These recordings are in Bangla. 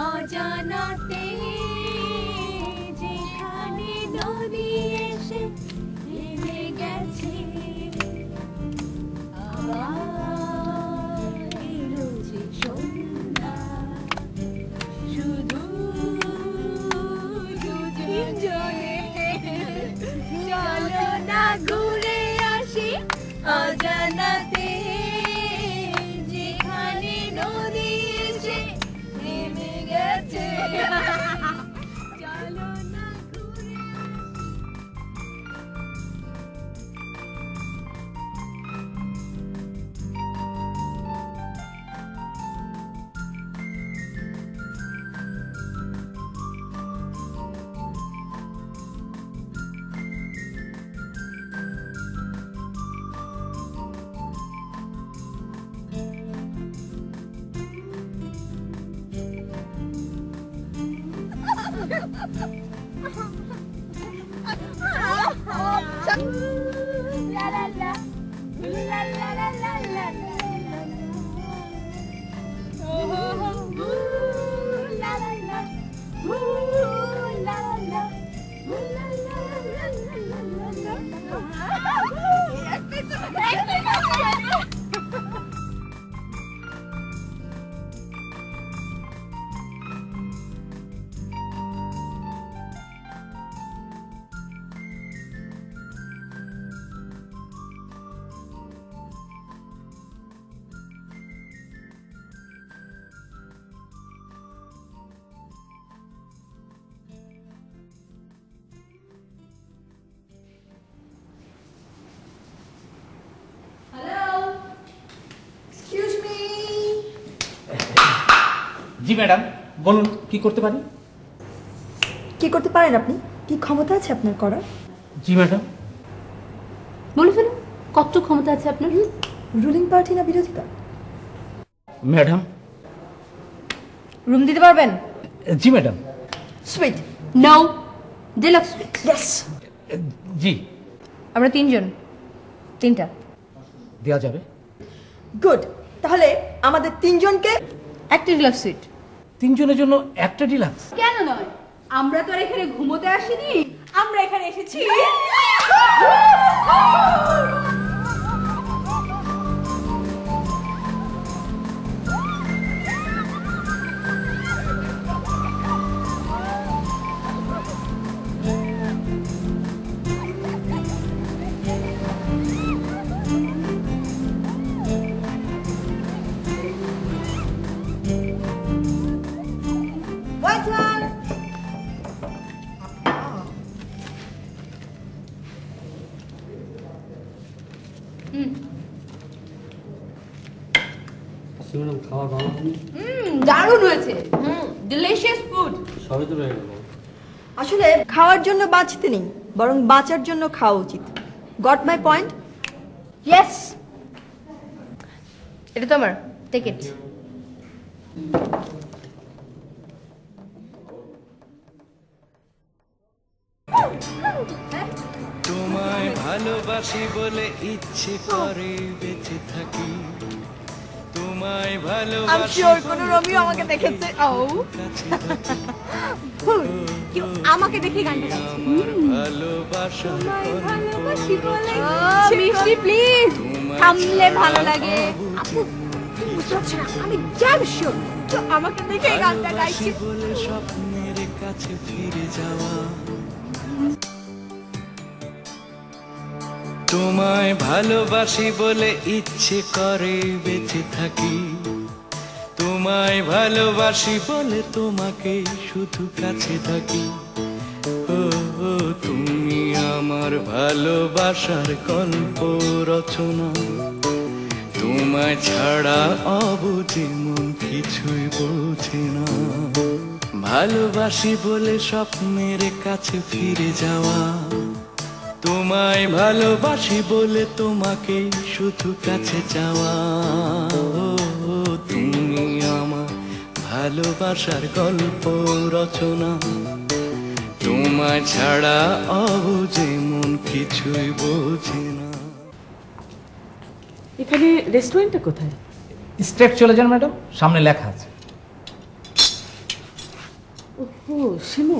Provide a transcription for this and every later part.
অজানাতে যেখানে নদী এসে নেমে গেছে আবার এলো যে সন্ধ্যা শুধু দুজনে চলো না ঘুরে আসি অজানাতে যেখানে নদী এসে নেমে গেছে চলো না ঘুরে la la la la la la la la la la la জি ম্যাডাম বলুন কি করতে পারি? কি করতে পারেন আপনি? কি ক্ষমতা আছে আপনার করার? জি ম্যাডাম বলে ফেলুন কত ক্ষমতা আছে আপনার? রুলিং পার্টি না বিরোধী দল? ম্যাডাম রুম দিতে পারবেন? জি madam. Suite? No, deluxe suite. Yes. জি। আমরা তিনজন, তিনটা দেওয়া যাবে। গুড, তাহলে আমাদের তিনজনকে একটা ডিলাক্স সুইট। তিনজনের জন্য একটা ডিলাক্স? কেন নয়, আমরা তো আর এখানে ঘুমোতে আসিনি, আমরা এখানে এসেছি দারুণ হয়েছে, ডিলিশিয়াস ফুড। সবই তো রয়ে গেল। আসলে খাওয়ার জন্য বাঁচতে নেই, বরং বাঁচার জন্য খাওয়া উচিত। Got my point? ইয়েস, এটা তোমার, টেক ইট। তোমায় ভালোবাসি বলে ইচ্ছে করে বেঁচে থাকি, তোমায় ভালোবাসি কোনো রোমিও আমাকে দেখেছে। ও কেউ আমাকে দেখে গানটা গাচ্ছে। ভালোবাসা ভালোবাসি বলে মিষ্টি প্লিজ থামলে ভালো লাগে। আপু বুঝতে পারছি না, আমি জ্যাম শিওর তো আমাকে দেখে গানটা গাইছে। বলে স্বপ্নের কাছে ফিরে যাওয়া, তোমায় ভালোবাসি বলে ইচ্ছে করে বেঁচে থাকি, তোমায় ভালোবাসি বলে তোমাকে শুধু কাছে থাকি। ও তুমি আমার ভালোবাসার গল্প রচনা, তোমায় ছাড়া অবুঝে মন কিছুই বোঝে না। ভালোবাসি বলে স্বপ্নের কাছে ফিরে যাওয়া, তোমায় ভালোবাসি বলে তোমাকে শুধু কাছে চাওয়া। তুমি আমার ভালোবাসার গল্প রচনা, তোমায় ছাড়া অবুঝে মন কিছুই বোঝে না। এখানে রেস্টুরেন্টটা কোথায়? স্ট্রেট চলে যান ম্যাডাম, সামনে লেখা আছে। ও শিমু,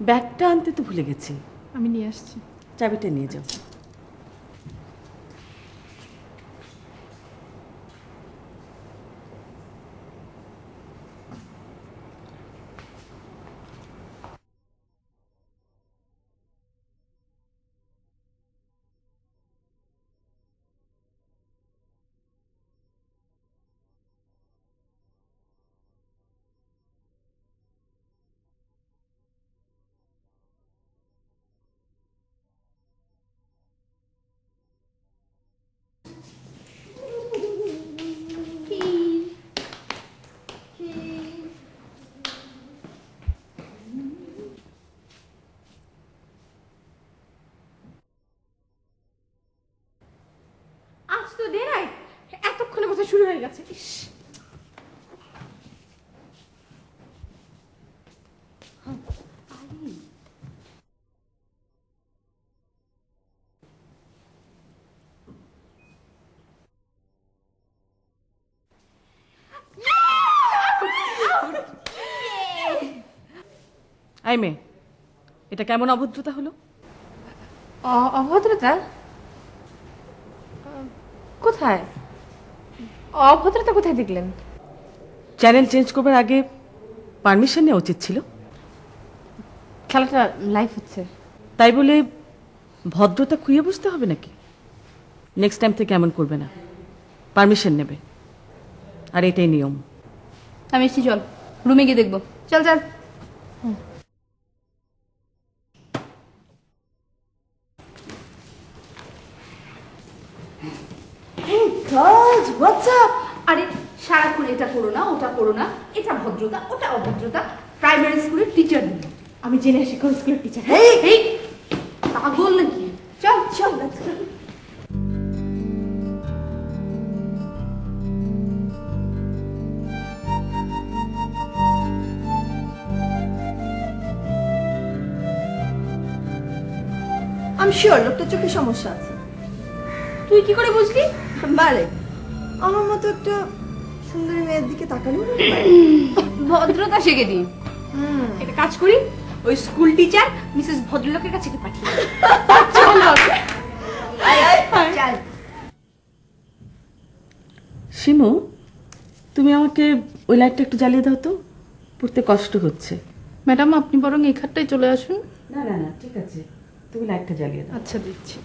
ব্যাগটা আনতে তো ভুলে গেছি। আমি নিয়ে আসছি। চাবিটা নিয়ে যাও। আজ তো ডে নাইট, এতক্ষণে বোধহয় শুরু হয়ে গেছে। ইস, আই মেয়ে, এটা কেমন অভদ্রতা হলো? অভদ্রতা কোথায়? অভদ্রতা কোথায় দেখলেন? চ্যানেল চেঞ্জ করবার আগে পারমিশন নেওয়া উচিত ছিল। খেলাটা লাইভ হচ্ছে। তাই বলে ভদ্রতা খুইয়ে বসতে হবে নাকি? নেক্সট টাইম থেকে এমন করবে না, পারমিশন নেবে, আর এটাই নিয়ম। আমি এসছি, চল রুমে গিয়ে দেখবো। চল চল। আরে সারাক্ষণ এটা করো না, ওটা করো না, এটা ভদ্রতা, ওটা অভদ্রতা। প্রাইমারি স্কুলের টিচার দিন, আমি জেনে আসি কোন স্কুলের টিচার। এই পাগল নাকি? চল চল। আমি শিওর লোকটার চোখে সমস্যা আছে। তুই কি করে বুঝলি? বারে আমার মতো একটা সুন্দরী মেয়ের দিকে তাকানো ভদ্রতা শিখে দিই। একটা কাজ করি, ওই স্কুল টিচার মিসেস ভদ্রলোকের কাছে কি পাঠিয়ে শিমু, তুমি আমাকে ওই লাইটটা একটু জ্বালিয়ে দাও তো, পড়তে কষ্ট হচ্ছে। ম্যাডাম আপনি বরং এই খাটটায় চলে আসুন। না না না, ঠিক আছে, তুমি লাইটটা জ্বালিয়ে দাও। আচ্ছা দিচ্ছি।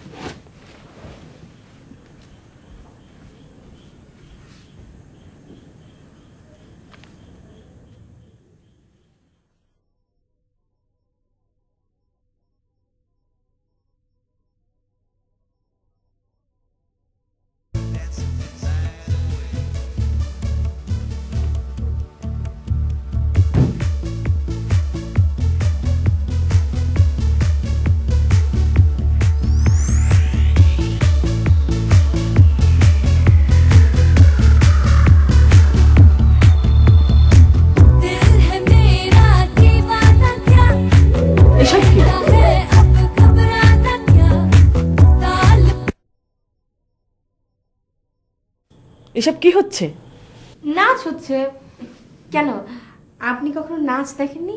এসব কি হচ্ছে? নাচ হচ্ছে। কেন, আপনি কখনো নাচ দেখেননি?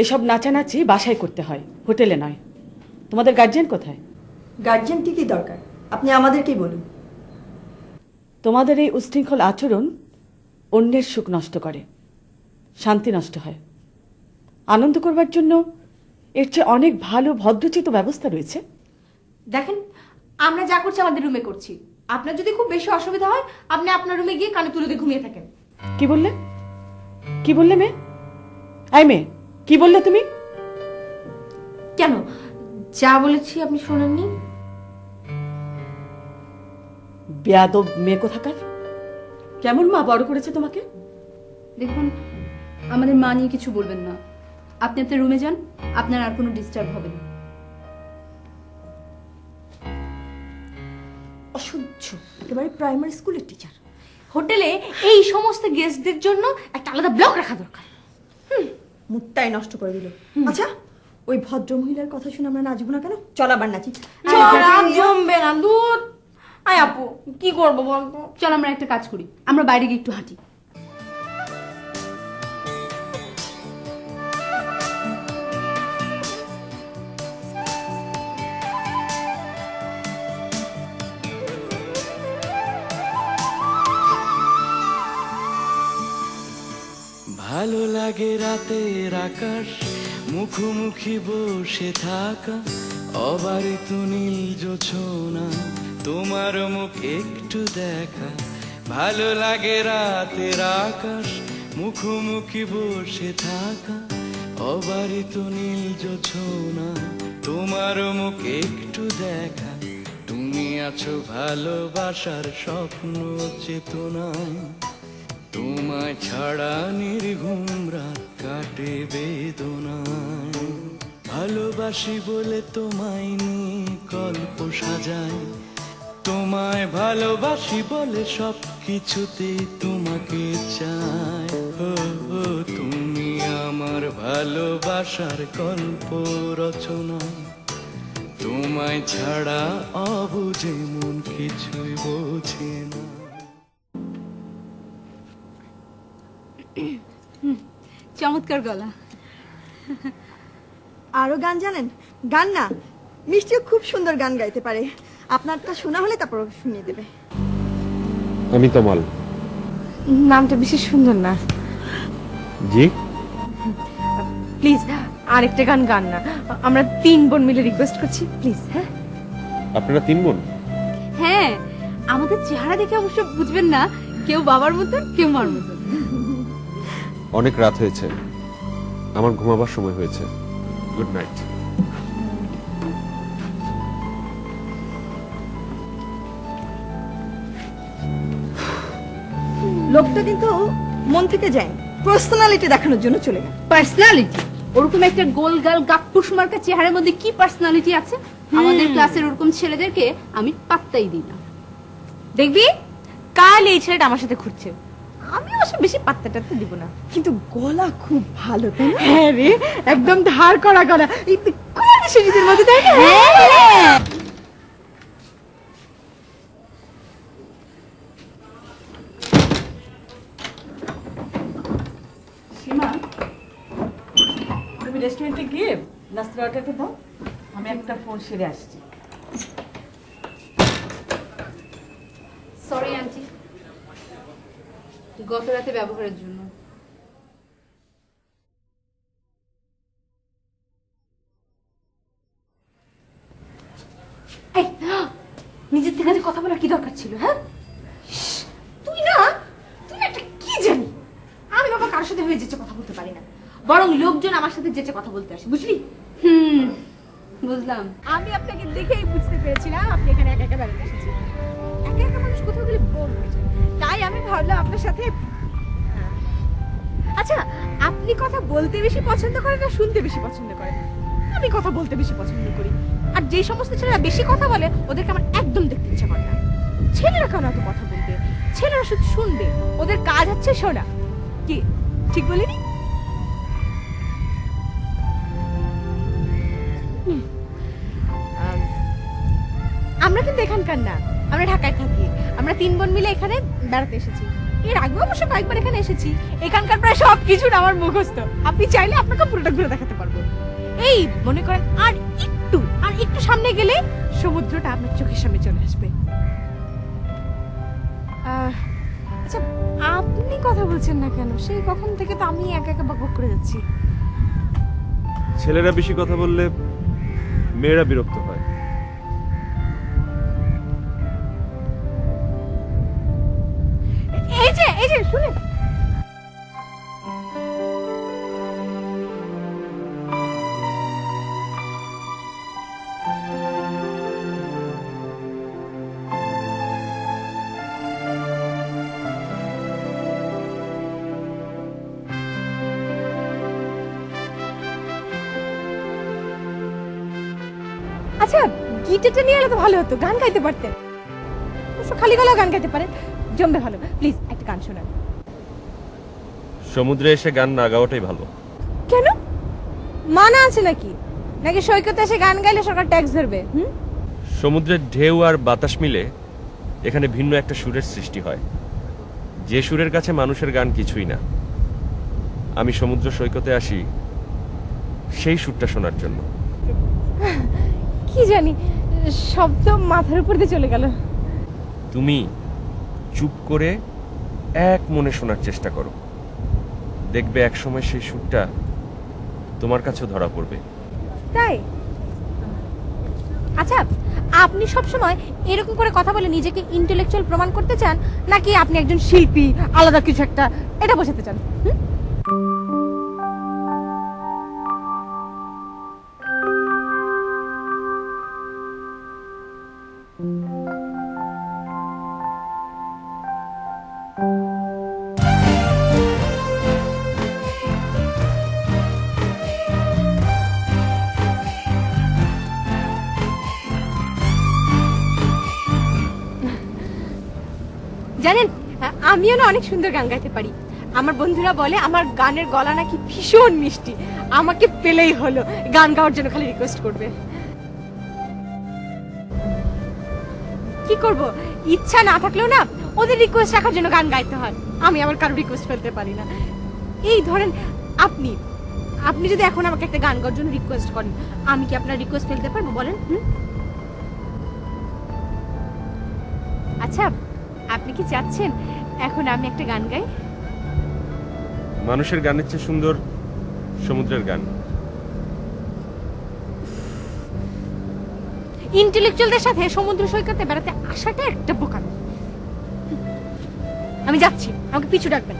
এসব নাচানাচি বাসায় করতে হয়, হোটেলে নয়। তোমাদের গার্জিয়ান কোথায়? গার্জিয়ান কি কি দরকার, আপনি আমাদেরকেই বলুন। তোমাদের এই উশৃঙ্খল আচরণ অন্যের সুখ নষ্ট করে, শান্তি নষ্ট হয়। আনন্দ করবার জন্য এর চেয়ে অনেক ভালো ভদ্রচিত ব্যবস্থা রয়েছে। দেখেন, আমরা যা করছি আমাদের রুমে করছি। আপনার যদি খুব বেশি অসুবিধা হয়, আপনি আপনার রুমে গিয়ে কানে তুলে দিয়ে ঘুমিয়ে থাকেন। কি বললে? কি বললে মেয়ে? আই মেয়ে, কি বললে তুমি? কেন, যা বলেছি আপনি শোনেননি? বেয়াদব মেয়ে কোথাকার! কেমন মা বড় করেছে তোমাকে? দেখুন, আমাদের মা নিয়ে কিছু বলবেন না। আপনি আপনার রুমে যান, আপনার আর কোনো ডিস্টার্ব হবে না। অসহ্য, একেবারে প্রাইমারি স্কুলের টিচার। হোটেলে এই সমস্ত গেস্টদের জন্য একটা আলাদা ব্লক রাখা দরকার। মুডটাই নষ্ট করে দিল। আচ্ছা, ওই ভদ্র মহিলার কথা শুনে আমরা নাচবো না কেন? চল আবার নাচি। জমবে না, দূর। আয় আপু, কি করবো বলতো? চল আমরা একটা কাজ করি, আমরা বাইরে গিয়ে একটু হাঁটি। ভালো লাগে রাতের আকাশ, মুখোমুখি বসে থাকা, অবারিত নীল জোছনা, তোমার মুখ একটু দেখা। ভালো লাগে রাতের আকাশ, মুখোমুখি বসে থাকা, অবারিত নীল জোছনা, তোমার মুখ একটু দেখা। তুমি আছো ভালোবাসার স্বপ্ন চেতনায়, তোমায় ছাড়া নির্ঘুম রাত কাটে বেদনায়। ভালোবাসি বলে তোমায় নিয়ে গল্প সাজাই, তোমায় ভালোবাসি বলে সব কিছুতে তোমাকে চাই। ও তুমি আমার ভালোবাসার গল্প রচনা, তোমায় ছাড়া অবুঝে মন কিছুই বোঝে না। চমৎকার গলা। আরো গান জানেন? গান না, মিষ্টিও খুব সুন্দর গান গাইতে পারে। আপনারটা শোনা হলে তারপর শুনিয়ে দেবে। আমি তমাল। নামটা বেশি সুন্দর না। জি প্লিজ আরেকটা গান গান না, আমরা 3 বোন মিলে রিকোয়েস্ট করছি প্লিজ। হ্যাঁ আপনারা 3 বোন? হ্যাঁ, আমাদের চেহারা দেখে অবশ্য বুঝবেন না, কেউ বাবার মতন কেউ মার মতন। অনেক রাত হয়েছে, আমার ঘুমাবার সময় হয়েছে। Good night. লোকটা কিন্তু মন থেকে যায়, পার্সোনালিটি দেখানোর জন্য চলে গেল। পার্সোনালিটি? ওরকম একটা গোলগাল গাপ্পুস মার্কা চেহারার মধ্যে কি পার্সোনালিটি আছে? আমাদের ক্লাসের ওরকম ছেলেদেরকে আমি পাত্তাই দিই না। দেখবি কাল এই ছেলেটা আমার সাথে ঘুরছে, আমি অবশ্য বেশি পাত্তা টাত্তা দিব না। কিন্তু গলা খুব ভালো, তাই না? হ্যাঁ রে, একদম ধার করা গলা, এই কোন শরীরের মধ্যে, তাই না? হ্যাঁ, সীমা, তুমি রেস্টুরেন্টে গিয়ে নাস্তার অর্ডারটা দাও, আমি একটা ফোন সেরে আসছি। সরি আন্টি, গত রাতে ব্যবহারের জন্য। নিজের থেকে কথা বলার কি দরকার ছিল? হ্যাঁ, তুই না একটা কি জানি, আমি বাবা কারোর সাথে হয়ে যেচে কথা বলতে পারি না, বরং লোকজন আমার সাথে যেচে কথা বলতে আসে, বুঝলি? বুঝলাম। আমি আপনাকে দেখেই বুঝতে পেরেছিলাম আপনি এখানে একা একা বেড়াতে এসেছেন। একা একা মানুষ কোথাও গেলে বোর হয়ে যায়, তাই আমি ভাবলাম আপনার সাথে। আচ্ছা, আপনি কথা বলতে বেশি পছন্দ করেন না শুনতে বেশি পছন্দ করেন? আমি কথা বলতে বেশি পছন্দ করি, আর যে সমস্ত ছেলেরা বেশি কথা বলে ওদেরকে আমার একদম দেখতে ইচ্ছা করে না। ছেলেরা কেন এত কথা বলবে? ছেলেরা শুধু শুনবে, ওদের কাজ হচ্ছে শোনা। কি ঠিক বলিনি? আমরা কিন্তু এখানকার না, আমরা ঢাকায় থাকি। আমরা 3 বোন মিলে এখানে বেড়াতে এসেছি। এর আগে অবশ্য কয়েকবার এখানে এসেছি। এখানকার প্রায় সবকিছু আমার মুখস্থ, আপনি চাইলে আপনাকে পুরোটা ঘুরে দেখাতে পারবো। এই মনে করেন আর একটু সামনে গেলে সমুদ্রটা আপনার চোখের সামনে চলে আসবে। আচ্ছা, আপনি কথা বলছেন না কেন? সেই কখন থেকে তো আমি একা একা বকবক করে যাচ্ছি। ছেলেরা বেশি কথা বললে মেয়েরা বিরক্ত হয়। এই যে শুনেন, আচ্ছা গিটারটা নিয়ে এলে তো ভালো হতো, গান গাইতে পারতেন। অবশ্য খালি গলা গান গাইতে পারেন, জমবে ভালো। প্লিজ একটা গান শোনান। সমুদ্রে এসে গান না গাওয়াটাই ভালো। কেন, মানা আছে নাকি? নাকি সৈকতে এসে গান গাইলে সরকার ট্যাক্স ধরবে? সমুদ্রের ঢেউ আর বাতাস মিলে এখানে ভিন্ন একটা সুরের সৃষ্টি হয়, যে সুরের কাছে মানুষের গান কিছুই না। আমি সমুদ্র সৈকতে আসি সেই সুরটা শোনার জন্য। কি জানি, শব্দ মাথার উপর দিয়ে চলে গেল। তুমি চুপ করে এক মনে শোনার চেষ্টা করো, দেখবে একসময় সেই সুরটা তোমার কাছেও ধরা পড়বে। তাই? আচ্ছা, আপনি সব সময় এরকম করে কথা বলে নিজেকে ইন্টেলেকচুয়াল প্রমাণ করতে চান, নাকি আপনি একজন শিল্পী, আলাদা কিছু একটা এটা বোঝাতে চান? জানেন, আমিও না অনেক সুন্দর গান গাইতে পারি। আমার বন্ধুরা বলে আমার গানের গলা নাকি ভীষণ মিষ্টি, আমাকে পেলেই হলো গান গাওয়ার জন্য খালি রিকোয়েস্ট করবে। কি করব, ইচ্ছা না থাকলেও না ওদের রিকোয়েস্ট রাখার জন্য গান গাইতে হয়। আমি আমার কারো রিকোয়েস্ট ফেলতে পারি না। এই ধরেন আপনি আপনি যদি এখন আমাকে একটা গান গাওয়ার জন্য রিকোয়েস্ট করেন, আমি কি আপনার রিকোয়েস্ট ফেলতে পারবো বলেন? আচ্ছা, আপনি কি চাচ্ছেন এখন আমি একটা গান গাই? মানুষের গানের চেয়ে সুন্দর সমুদ্রের গান। ইন্টেলেকচুয়ালদের সাথে সমুদ্র সৈকতে বেড়াতে আসাটা একটা বোকামি। আমি যাচ্ছি, আমাকে পিছু ডাকবেন।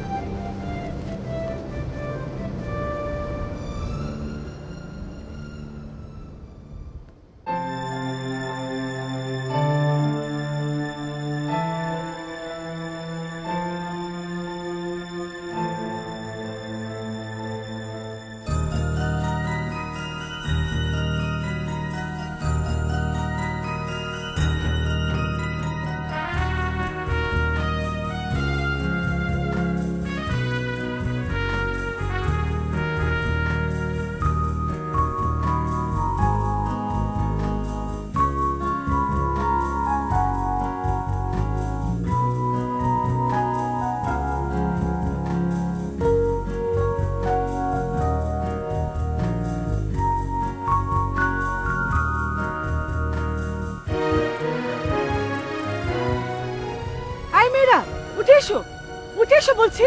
উঠে এসো বলছি।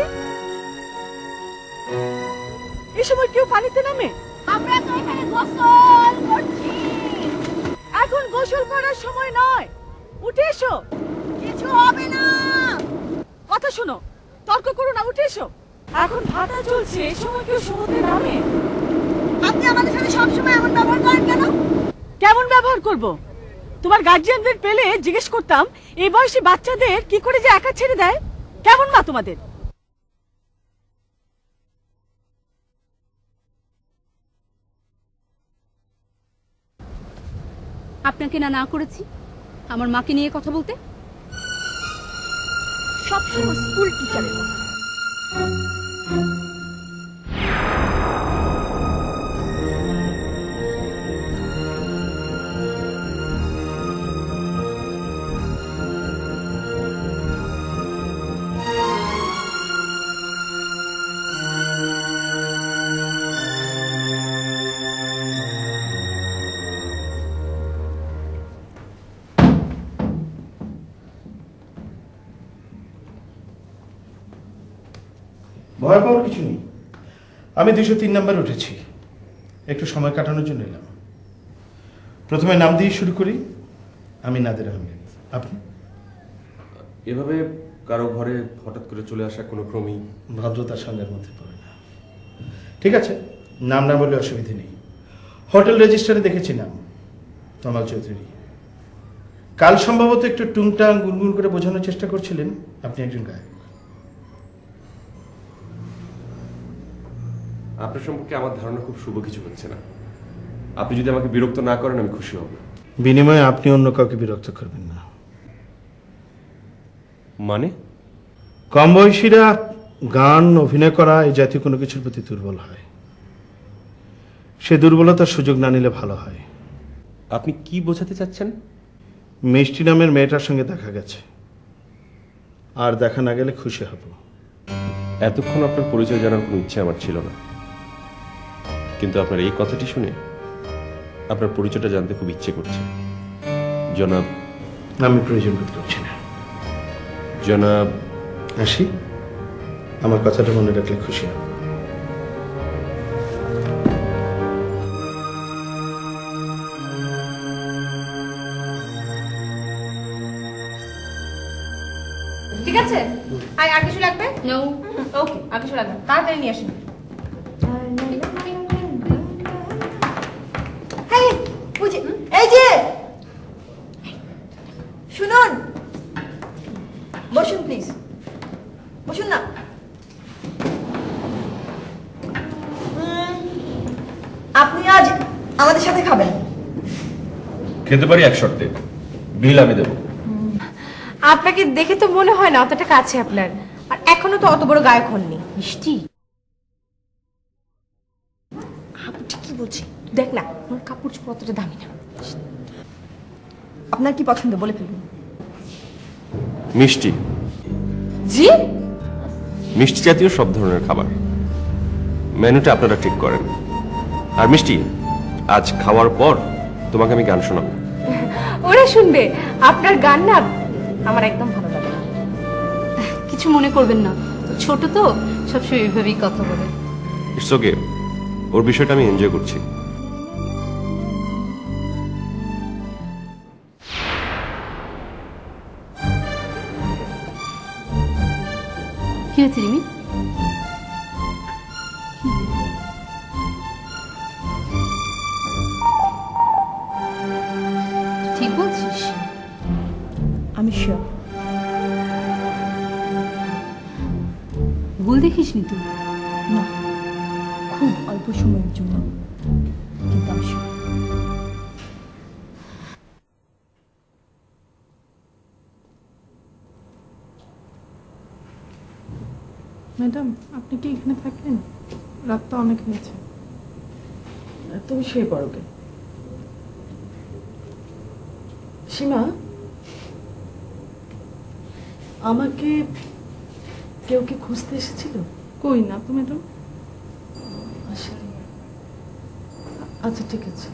এই সময় কেউ পানিতে নামে? আমরা তো এখানে গোসল করছি। এখন গোসল করার সময় নয়, উঠে এসো। কিছু হবে না। কথা শোনো, তর্ক করো না, উঠে এসো। এখন ভাটা চলছে, এই সময় কেউ সমুদ্রে নামে? আপনি আমাদের সাথে সবসময় এমন ব্যবহার করেন কেন? কেমন ব্যবহার করব? তোমার গার্জিয়ানদের পেলে জিজ্ঞেস করতাম এই বয়সী বাচ্চাদের কি করে যে একা ছেড়ে দেয়। কেমন মা তোমাদের? আপনাকে না করেছি আমার মাকে নিয়ে কথা বলতে? সবসময় স্কুল টিচারের কথা। ভয় পাওয়ার কিছু নেই। আমি 203 নম্বরে উঠেছি, একটু সময় কাটানোর জন্য এলাম। প্রথমে নাম দিয়ে শুরু করি। আমি নাদের আহমেদ। আপনি? এভাবে কারো ঘরে হঠাৎ করে চলে আসা কোনো ক্রমেই ভদ্রতার সঙ্গের মধ্যে পড়ে না। ঠিক আছে, নাম না বললে অসুবিধে নেই। হোটেল রেজিস্টারে দেখেছি নাম তমাল চৌধুরী। কাল সম্ভবত একটু টুংটাং গুনগুন করে বোঝানোর চেষ্টা করছিলেন আপনি একজন গায়ক। আপনার সম্পর্কে আমার ধারণা খুব শুভ কিছু হচ্ছে না। আপনি যদি আমাকে বিরক্ত না করেন আমি খুশি হব। বিনিময়ে আপনি অন্য কাউকে বিরক্ত করবেন না। মানে? কম বয়সীরা গান অভিনয় করা এই জাতীয় কোনো কিছুর প্রতি দুর্বল হয়। সে দুর্বলতার সুযোগ না নিলে ভালো হয়। আপনি কি বোঝাতে চাচ্ছেন? মিষ্টি নামের মেয়েটার সঙ্গে দেখা গেছে, আর দেখা না গেলে খুশি হব। এতক্ষণ আপনার পরিচয় জানার কোনো ইচ্ছে আমার ছিল না, কিন্তু আপনার এই কথাটি শুনে আপনার পরিচয়টা জানতে খুব ইচ্ছে করছে। জনাব? আমি প্রয়োজন বোধ করছি না। জনাব? আসি, আমার কথাটা মনে রাখলে খুশি হব। আর কিছু লাগবে? নো। ওকে, আর কিছু লাগবে, তাড়াতাড়ি নিয়ে আসেন। এই যে শুনুন, বসুন প্লিজ, বসুন না। আপনি আজ আমাদের সাথে খাবেন। খেতে পারি এক শর্তে, বিল আমি দেবো। আপনাকে দেখে তো মনে হয় না অতটা কাছে আপনার, আর এখনো তো অত বড় গায়ক হননি। মিষ্টি, আপু ঠিকই বলছি, দেখ না আমার কাপড় চোপড় অতটা দামি না। আপনার কি পছন্দ বলে ফেলুন। মিষ্টি, জি? মিষ্টি জাতীয় সব ধরনের খাবার, মেনুটা আপনারা ঠিক করেন। আর মিষ্টি, আজ খাওয়ার পর তোমাকে আমি গান শোনাবো। ওরা শুনবে আপনার গান না, আমার একদম ভালো লাগে না। কিছু মনে করবেন না, ছোট তো সবসময় এইভাবেই কথা বলে। ইটস ওকে, ওর বিষয়টা আমি এনজয় করছি। কি হয়েছে রিমি? ঠিক বলছিস? আমি শিওর। ভুল দেখিসনি তুই? না, খুব অল্প সময়ের জন্য, কিন্তু আমি শিওর। ম্যাডাম, আপনি কি এখানে থাকবেন? রাত তো অনেক হয়েছে। তুমি শুয়ে পড়ো গে। সীমা, আমাকে কেউ কি খুঁজতে এসেছিল? কই না তো ম্যাডাম। আসলে আচ্ছা ঠিক আছে।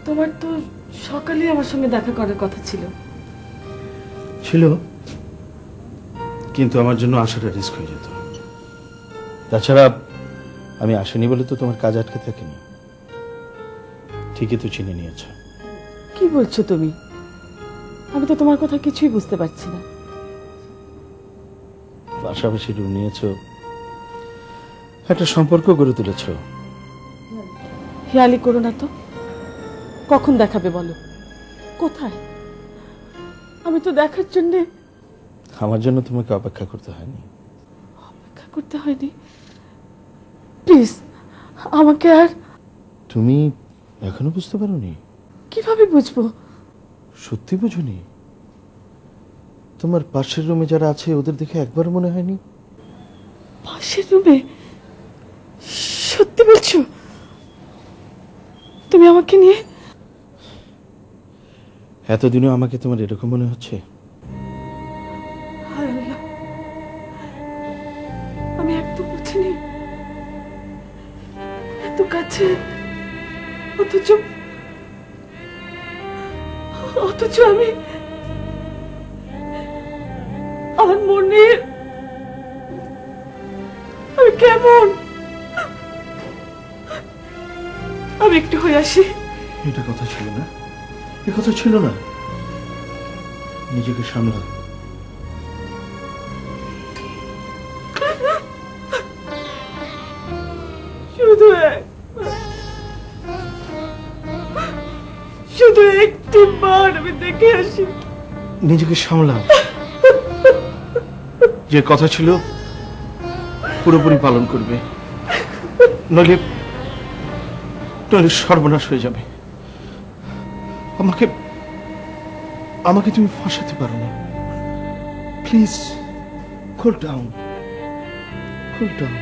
তোমার তো সকালে আমার সঙ্গে দেখা করার কথা ছিল। ছিল, কিন্তু আমার জন্য আসাটা রিস্ক হয়ে যেত। তাছাড়া আমি আসিনি বলে তো তোমার কাজ আটকে থাকেনি। ঠিকই তো চিনে নিয়েছ। কি বলছো তুমি? আমি তো তোমার কথা কিছুই বুঝতে পারছি না। পাশাপাশি রুম নিয়েছ, একটা সম্পর্ক গড়ে তুলেছ। হেয়ালি করো না তো। কখন দেখাবে বলো? কোথায়? আমি তো দেখার জন্যে। আমার জন্য তোমাকে অপেক্ষা করতে হয়নি। অপেক্ষা করতে হয়নি? প্লিজ আমাকে আর। তুমি এখনো বুঝতে পারোনি? কিভাবে বুঝবো? সত্যি বুঝোনি? তোমার পাশের রুমে যারা আছে ওদের দেখে একবার মনে হয়নি? পাশের রুমে? সত্যি বলছো? তুমি আমাকে নিয়ে? এতদিনও আমাকে তোমার এরকম মনে হচ্ছে? হায় আল্লাহ, আমি একদম বুঝিনি। এত কাছে, অথচ আমি আমার মনে, আমি কেমন? আমি একটু হয়ে আসি। এটা কথা ছিল না, এ কথা ছিল না। নিজেকে সামলা। শুধু একটি বার আমি দেখে আসি। নিজেকে সামলা। যে কথা ছিল পুরোপুরি পালন করবে, নইলে সর্বনাশ হয়ে যাবে। আমাকে তুমি ফাঁসাতে পারো না। Please cool down, cool down.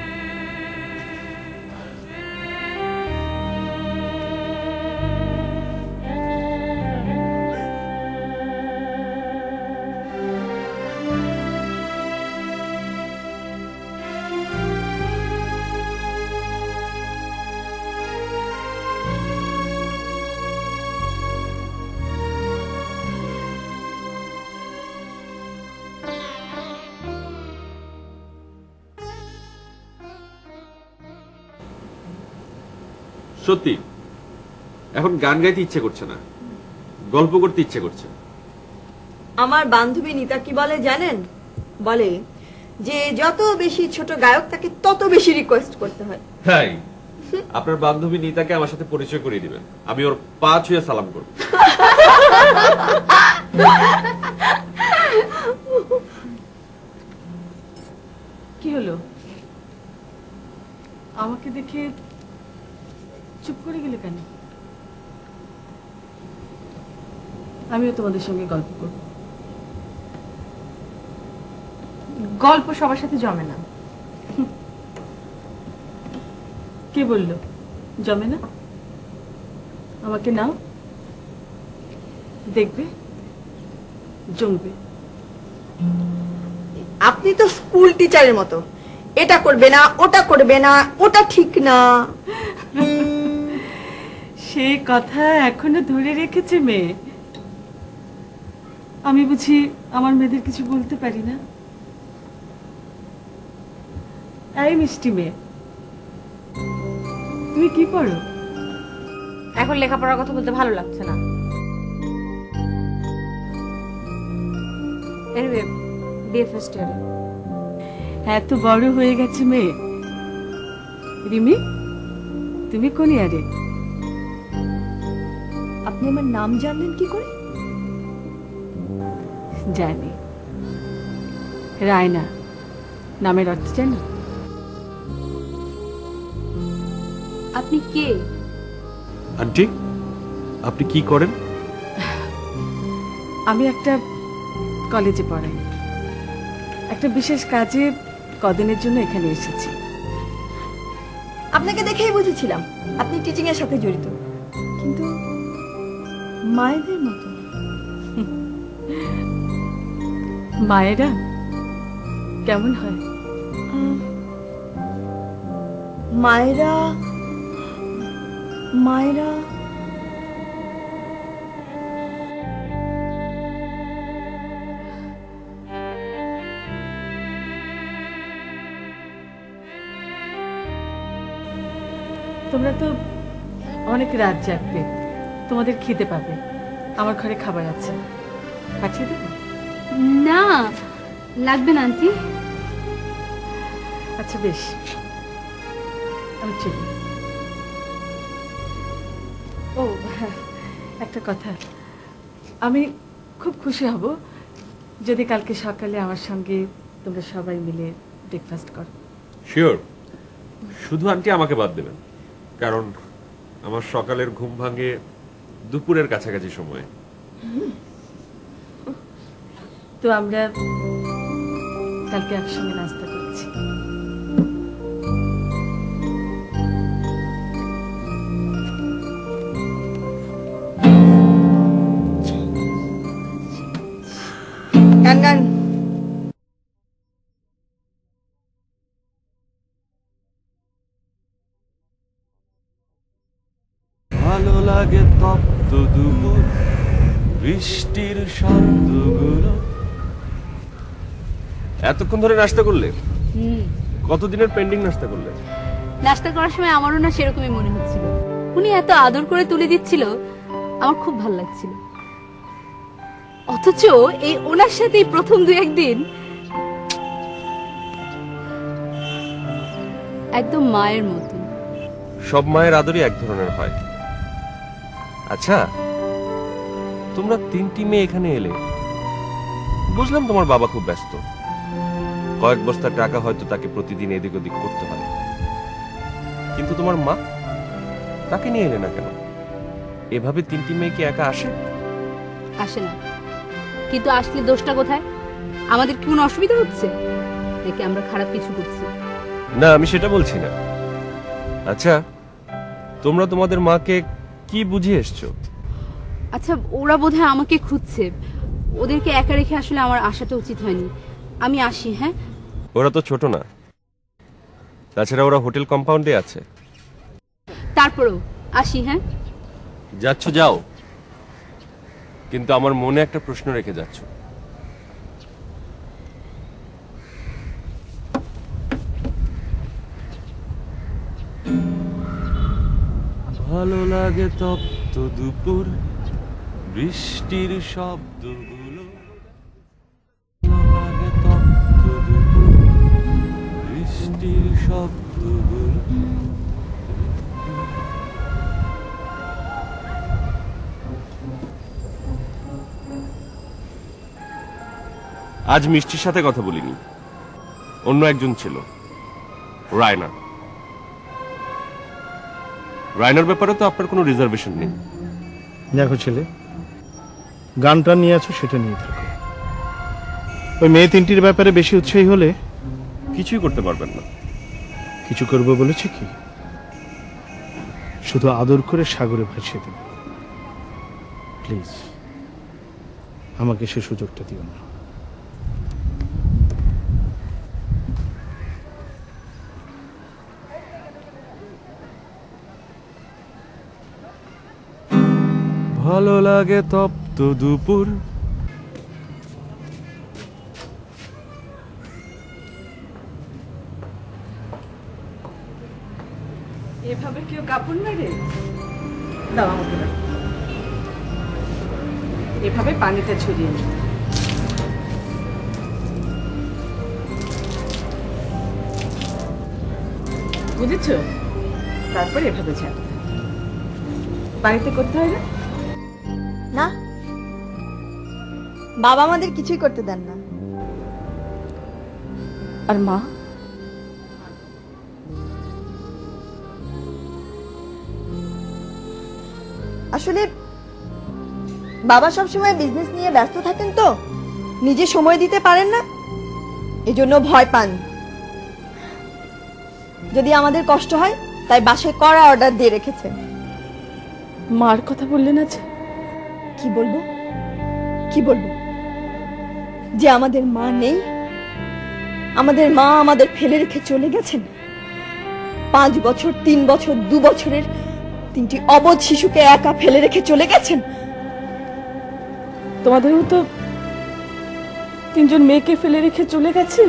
সত্যি এখন গান গাইতে ইচ্ছে করছে না, গল্প করতে ইচ্ছে করছে। আমার বান্ধবী নিতা কি বলে জানেন? বলে যে যত বেশি ছোট গায়ক তাকে তত বেশি রিকোয়েস্ট করতে হয়। তাই আপনার বান্ধবী নিতাকে আমার সাথে পরিচয় করিয়ে দিবেন, আমি ওর পা ছুঁয়ে সালাম করব। কি হলো? আমাকে দেখে চুপ করে গেলে কেন? আমিও তোমাদের সঙ্গে গল্প করব। গল্প সবার সাথে জমে না। কে বললো জমে না? আমাকে নাও, দেখবে জমবে। আপনি তো স্কুল টিচারের মতো, এটা করবে না, ওটা করবে না, ওটা ঠিক না। সে কথা এখনো ধরে রেখেছে মেয়ে। আমি বুঝি আমার মেয়েদের কিছু বলতে পারি না? এই মিষ্টি মেয়ে, তুমি কি পড়ো? এখন লেখাপড়ার কথা বলতে ভালো লাগছে না। এনিওয়ে, বিএ ফার্স্ট ইয়ারে। এত বড় হয়ে গেছে মেয়ে। রিমি, তুমি কোন ইয়ারে? আপনি আমার নাম জানলেন কি করে? জানি, রায়না নামের অর্থ জানো? আপনি কে? আন্টি, আপনি কি করেন? আমি একটা কলেজে পড়াই। একটা বিশেষ কাজে কদিনের জন্য এখানে এসেছি। আপনাকে দেখেই বুঝেছিলাম আপনি টিচিং এর সাথে জড়িত, কিন্তু মায়েদের মতো। মায়েরা কেমন হয়? মায়েরা মায়েরা তোমরা তো অনেক রাত জাগবে, তোমাদের খিদে পাবে। আমার ঘরে খাবার আছে, পাঠিয়ে দেবো? না, লাগবে না আন্টি। আচ্ছা বেশ, আমি চলি। ও হ্যাঁ, একটা কথা, আমি খুব খুশি হব যদি কালকে সকালে আমার সঙ্গে তোমরা সবাই মিলে ব্রেকফাস্ট করো। শিওর, শুধু আন্টি আমাকে বাদ দেবেন, কারণ আমার সকালের ঘুম ভাঙে দুপুরের কাছাকাছি সময়ে। তো আমরা কালকে একসঙ্গে নাস্তা করছি। গান গান। ভালো লাগে তপ্ত দুপুর, বৃষ্টির শব্দগুলো। এতক্ষণ ধরে নাস্তা করলে? কতদিনের পেন্ডিং নাস্তা করলে? নাস্তা করার সময় আমারও না সেরকমই মনে হচ্ছিল। উনি এত আদর করে তুলে দিচ্ছিল, আমার খুব ভালো লাগছিল। অথচ এই ওনার সাথে প্রথম দু একদিন একদম মায়ের মতো। সব মায়ের আদরই এক ধরনের হয়। আচ্ছা, তোমরা তিনটি মেয়ে এখানে এলে, বুঝলাম তোমার বাবা খুব ব্যস্ত, কয়েক বস্তা টাকা হয়তো তাকে প্রতিদিন এদিক ওদিক করতে হয়, কিন্তু তোমার মা, তাকে নিয়ে এলে না কেন? এভাবে তিনটি মেয়ে কি একা আসে? আসে না, কিন্তু আসলে দোষটা কোথায়? আমাদের কি কোনো অসুবিধা হচ্ছে নাকি আমরা খারাপ কিছু করছি? না, আমি সেটা বলছি না। আচ্ছা, তোমরা তোমাদের মাকে কি বুঝিয়ে এসছো? আচ্ছা, ওরা বোধহয় আমাকে খুঁজছে। ওদেরকে একা রেখে আসলে আমার আসাটা উচিত হয়নি। আমি আসি। হ্যাঁ, ওরা তো ছোট না, তাছাড়া ওরা হোটেল কম্পাউন্ডে আছে। তারপরেও আসি। হ্যাঁ, যাচ্ছ যাও, কিন্তু আমার মনে একটা প্রশ্ন রেখে যাচ্ছ। ভালো লাগে তপ্ত দুপুর, বৃষ্টির শব্দগুলো। ভালো লাগে তপ্ত দুপুর, বৃষ্টির শব্দগুলো। আজ মিষ্টির সাথে কথা বলিনি, অন্য একজন ছিল, রায়না। রায়নার ব্যাপারে তো আপনার কোনো রিজার্ভেশন নেই। দেখো ছেলে, গানটা নিয়ে আছো সেটা নিয়ে থাকো। ওই মেয়ে তিনটির ব্যাপারে বেশি উৎসাহী হলে কিছুই করতে পারবেন না। কিছু করবো বলেছে কি? শুধু আদর করে সাগরে ভাসিয়ে দেবে। প্লিজ আমাকে সে সুযোগটা দিও না। ভালো লাগে তপ্ত দুপুর। এভাবে কেউ কাপড় মেরে দাও আমাকে দাও। এভাবে পানিটা ছড়িয়ে নিই। বুঝেছো? তারপর এভাবে ছাড়বে। বাড়িতে করতে হয় না? না, বাবা আমাদের কিছুই করতে দেন না। আর মা? আসলে বাবা সবসময় বিজনেস নিয়ে ব্যস্ত থাকেন, তো নিজে সময় দিতে পারেন না, এজন্য ভয় পান। যদি আমাদের কষ্ট হয় তাই বাসায় কড়া অর্ডার দিয়ে রেখেছেন। মার কথা বললেন আজ? কি বলবো, কি বলবো? যে আমাদের মা নেই, আমাদের মা আমাদের ফেলে রেখে চলে গেছেন। 5 বছর, 3 বছর, 2 বছরের 3টি অবোধ শিশুকে একা ফেলে রেখে চলে গেছেন। তোমাদের মতো 3জন মেয়েকে ফেলে রেখে চলে গেছে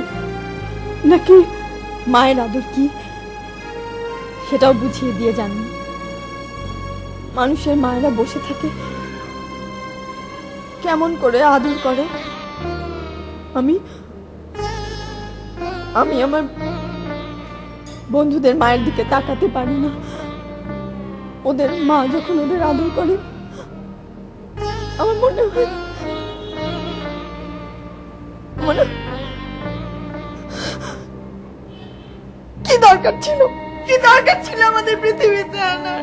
নাকি? মায়ের আদর কি সেটাও বুঝিয়ে দিয়ে যান। মানুষের মায়েরা বসে থাকে, কেমন করে আদর করে। আমি আমার বন্ধুদের মায়ের দিকে তাকাতে পারি না। ওদের মা যখন ওদের আদর করে আমার মনে হয় কি দরকার ছিল, কি দরকার ছিল আমাদের পৃথিবীতে আনার।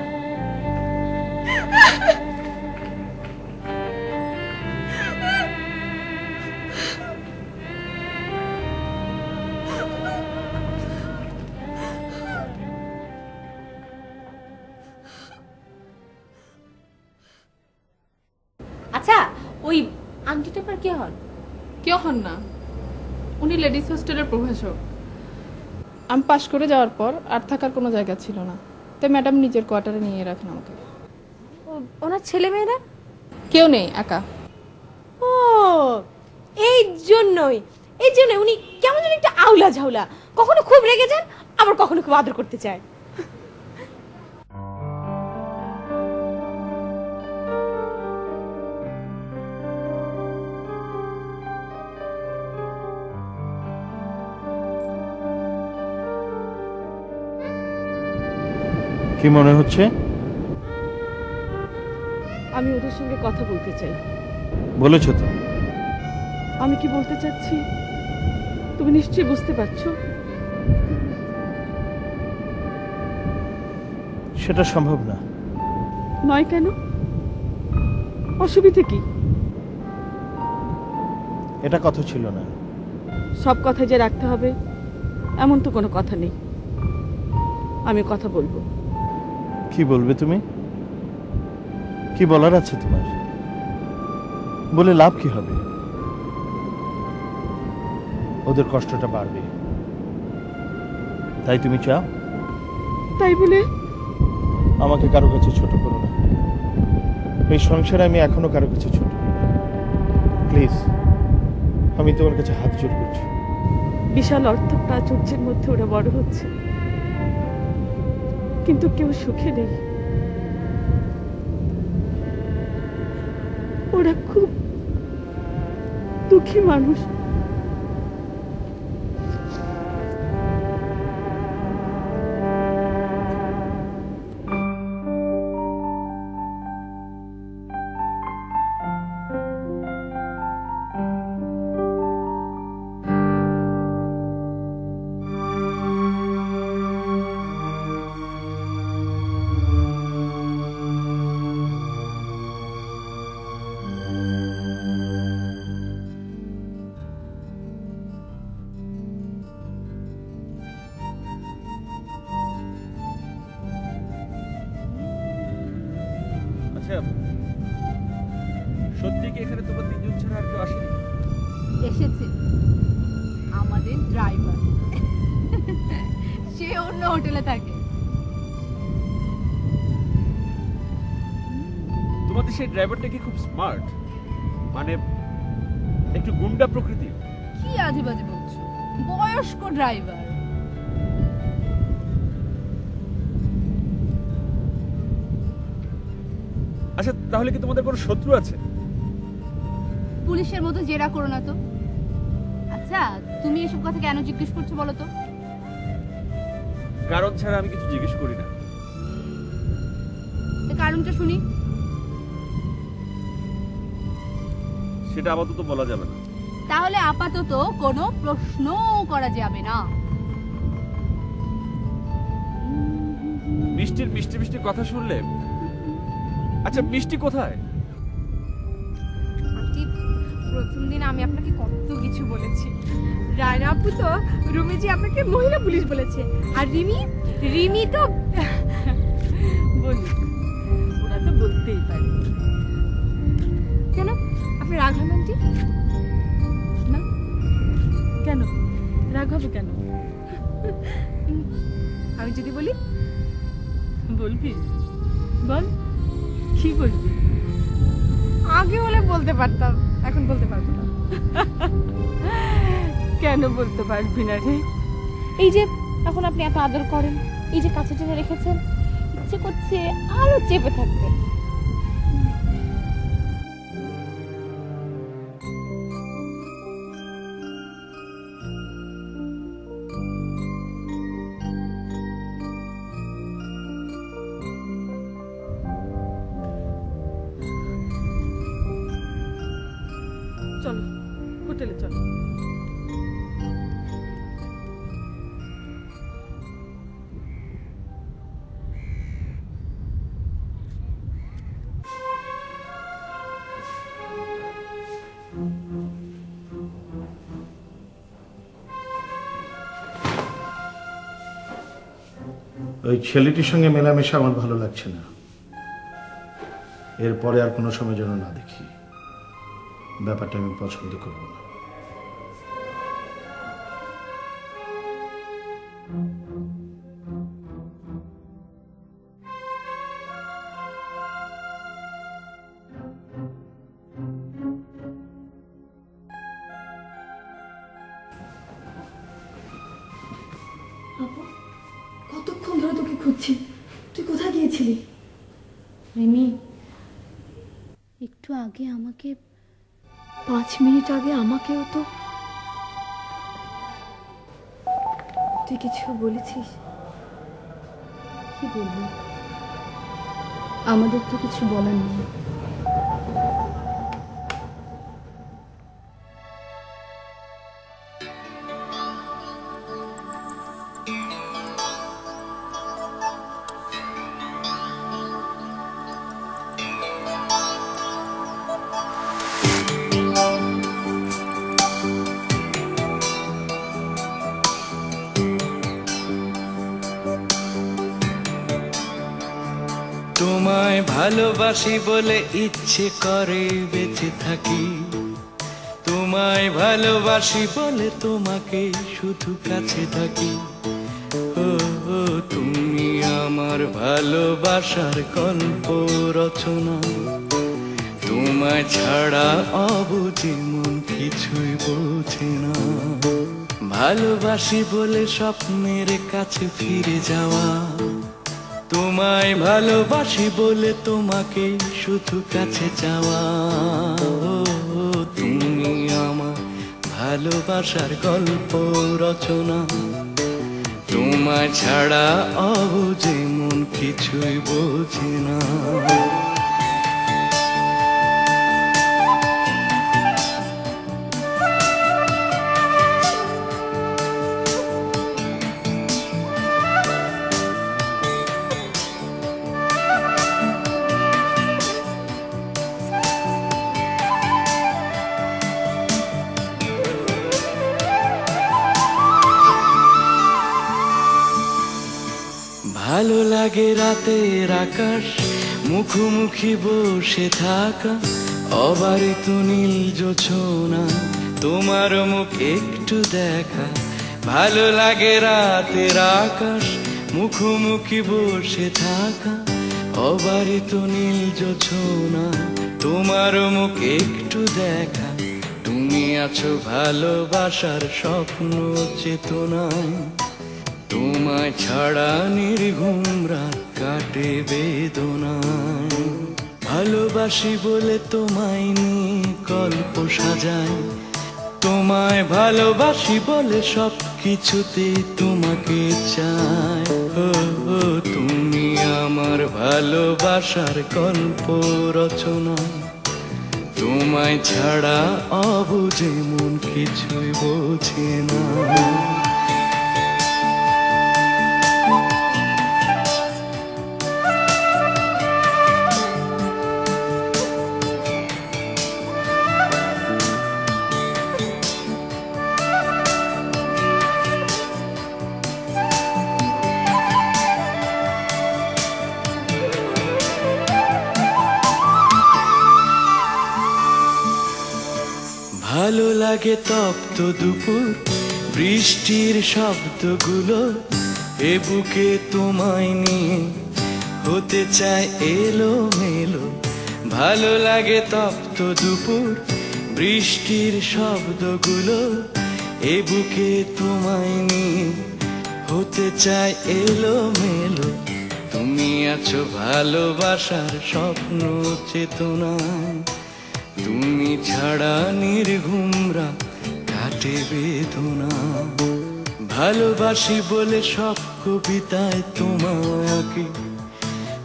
আচ্ছা, ওই আন্টিটা পর কে হন? কেউ হন না, উনি লেডিস হোস্টেলের প্রভাষক। আমি পাশ করে যাওয়ার পর আর থাকার কোনো জায়গা ছিল না, তাই ম্যাডাম নিজের কোয়ার্টারে নিয়ে রাখেন আমাকে। ওনার ছেলে মেয়েরা? কেউ নেই, একা। ও এই জন্যই উনি কেমন যেন একটা আউলা ঝাউলা, কখনো খুব রেগে যান, আবার কখনো খুব আদর করতে চায়। কি মনে হচ্ছে? আমি ওদের সঙ্গে কথা বলতে চাই। বলেছো তো। আমি কি বলতে চাচ্ছি তুমি নিশ্চয়ই বুঝতে পারছো। সেটা সম্ভব না। নয় কেন? অসুবিধে কি? এটা কথা ছিল না। সব কথা যে রাখতে হবে এমন তো কোনো কথা নেই। আমি কথা বলবো। কি বলবে তুমি? কি বলার আছে তোমার? বলে লাভ কি হবে? ওদের কষ্টটা বাড়বে, তাই তুমি চাও? তাই বলে আমাকে কারো কাছে ছোট করো না। এই সংসারে আমি এখনো কারো কাছে ছোট। প্লিজ, আমি তোমার কাছে হাত জোড় করছি। বিশাল অর্থ প্রাচুর্যের মধ্যে ওরা বড় হচ্ছে, কিন্তু কেউ সুখে নেই। ওরা খুব দুঃখী মানুষ। সত্যি কি এখানে তোমরা তিনজন ছাড়া আর কেউ আসেনি? এসেছে আমাদের ড্রাইভার, সে অন্য হোটেলে থাকে। তোমাদের সেই ড্রাইভারটা কি খুব স্মার্ট, মানে একটু গুন্ডা প্রকৃতির? কি আজে বাজে বলছো, বয়স্ক ড্রাইভার। আচ্ছা তাহলে কি তোমাদের কোনো শত্রু আছে? পুলিশের মতো জেরা করো না তো। আচ্ছা তুমি এসব কথা কেন জিজ্ঞেস করছো বলো তো? কারণ ছাড়া আমি কিছু জিজ্ঞেস করি না। কারণটা শুনি। সেটা আপাতত বলা যাবে না। তাহলে আপাতত কোনো প্রশ্ন করা যাবে না। মিষ্টির মিষ্টি মিষ্টি কথা শুনলে। আচ্ছা মিষ্টি কোথায়? প্রথম দিন আমি আপনাকে কত কিছু বলেছি। রায়না আপু তো রুমে যে আপনাকে মহিলা পুলিশ বলেছে, আর রিমি তো বলি, ওরা তো বলতেই পারে। কেন আপনি রাগ হন আন্টি? না কেন রাগ হবে কেন? আমি যদি বলি? বলবি, বল কি বলবি? আগে হলে বলতে পারতাম, এখন বলতে পারবো না। কেন বলতে পারবি না রে? এই যে এখন আপনি এত আদর করেন, এই যে কাছে টেনে রেখেছেন, ইচ্ছে করছে আরো চেপে থাকতে। চলো হোটেলে চলো। ওই ছেলেটির সঙ্গে মেলামেশা আমার ভালো লাগছে না। এরপরে আর কোনো সময় যেন না দেখি। ব্যাপারটা আমি পছন্দ করব না। কতক্ষণ ধরে তোকে খুঁজছি, তুই কোথায় গিয়েছিলি? রিমি, একটু আগে আমাকে 5 মিনিট আগে আমাকেও তো তুই কিছু বলেছিস। কি বলবো, আমাদের তো কিছু বলার নেই। তোমায় ভালোবাসি বলে ইচ্ছে করে বেঁচে থাকি, তোমায় ভালোবাসি বলে তোমাকে শুধু কাছে থাকি। ও তুমি আমার ভালোবাসার গল্প রচনা, তোমায় ছাড়া অবুঝে মন কিছুই বোঝে না। ভালোবাসি বলে স্বপ্নের কাছে ফিরে যাওয়া, তোমায় ভালোবাসি বলে তোমাকে শুধু কাছে চাওয়া। তুমি আমার ভালোবাসার গল্প রচনা, তোমায় ছাড়া অবুঝে মন কিছুই বোঝে না। ভালো লাগে রাতের আকাশ, মুখোমুখি বসে থাকা, অবারিত নীল জোছনা, তোমার মুখ একটু দেখা। ভালো লাগে রাতের আকাশ, মুখোমুখি বসে থাকা, অবারিত নীল জোছনা, তোমার মুখ একটু দেখা। তুমি আছো ভালোবাসার স্বপ্ন চেতনায়, তোমায় ছাড়া নির্ঘুম রাত কাটে বেদনায়। ভালোবাসি বলে তোমায় নিয়ে গল্প সাজাই, তোমায় ভালোবাসি বলে সব কিছুতে তোমাকে চাই। ও তুমি আমার ভালোবাসার গল্প রচনা, তোমায় ছাড়া অবুঝে মন কিছুই বোঝে না। ভালো লাগে তপ্ত দুপুর, বৃষ্টির শব্দগুলো, এ বুকে তোমায় নিয়ে হতে চায় এলো মেলো। ভালো লাগে তপ্ত দুপুর, বৃষ্টির শব্দগুলো, এ বুকে তোমায় নিয়ে হতে চায় এলো মেলো। তুমি আছো ভালোবাসার স্বপ্ন চেতনায়, তুমি ছাড়া নির্ঘুম রাত কাটে বেদনা। ভালোবাসি বলে সব কবিতায় তোমাকে,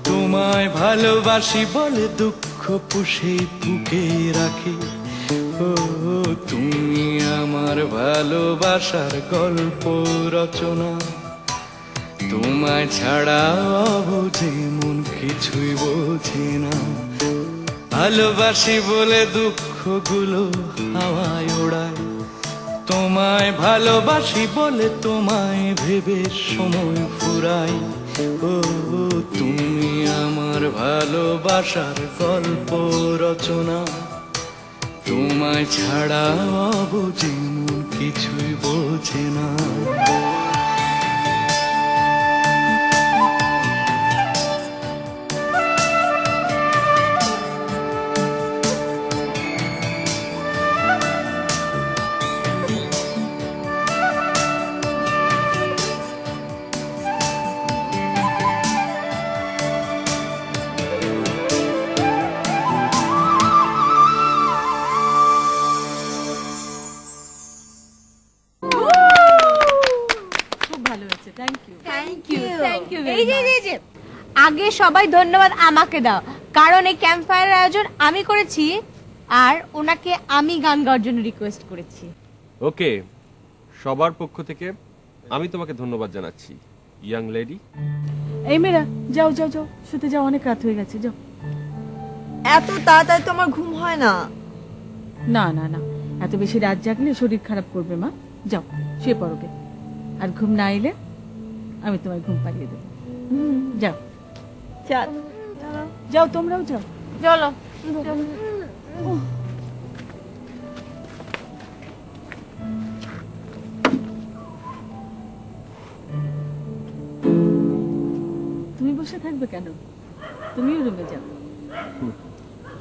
তোমায় ভালোবাসি বলে দুঃখ পুষে বুকে রাখি। ও তুমি আমার ভালোবাসার গল্প রচনা, তোমায় ছাড়া অবুঝে মন কিছুই বোঝে না। ভালোবাসি বলে দুঃখগুলো হাওয়ায় ওড়ায়, তোমায় ভালোবাসি বলে তোমায় ভেবে সময় ফুরাই। ও তুমি আমার ভালোবাসার গল্প রচনা, তোমায় ছাড়া অবুঝে মন কিছুই বোঝে না। আগে সবাই ধন্যবাদ আমাকে দাও, কারণ এই ক্যাম্প ফায়ারের আয়োজন আমি করেছি আর ওনাকে আমি গান গাওয়ার জন্য রিকোয়েস্ট করেছি। ওকে, সবার পক্ষ থেকে আমি তোমাকে ধন্যবাদ জানাচ্ছি ইয়াং লেডি। এই মেয়েরা যাও যাও যাও, শুতে যাও, অনেক রাত হয়ে গেছে, যাও। এত তাড়াতাড়ি তো আমার ঘুম হয় না। না না না, এত বেশি রাত জাগলে শরীর খারাপ করবে মা, যাও শুয়ে পড়োগে। আর ঘুম না এলে আমি তোমায় ঘুম পাড়িয়ে দেবো। যাও যাও, তোমরাও যাও, চলো। তুমি বসে থাকবে কেন? তুমিও রুমে যাও।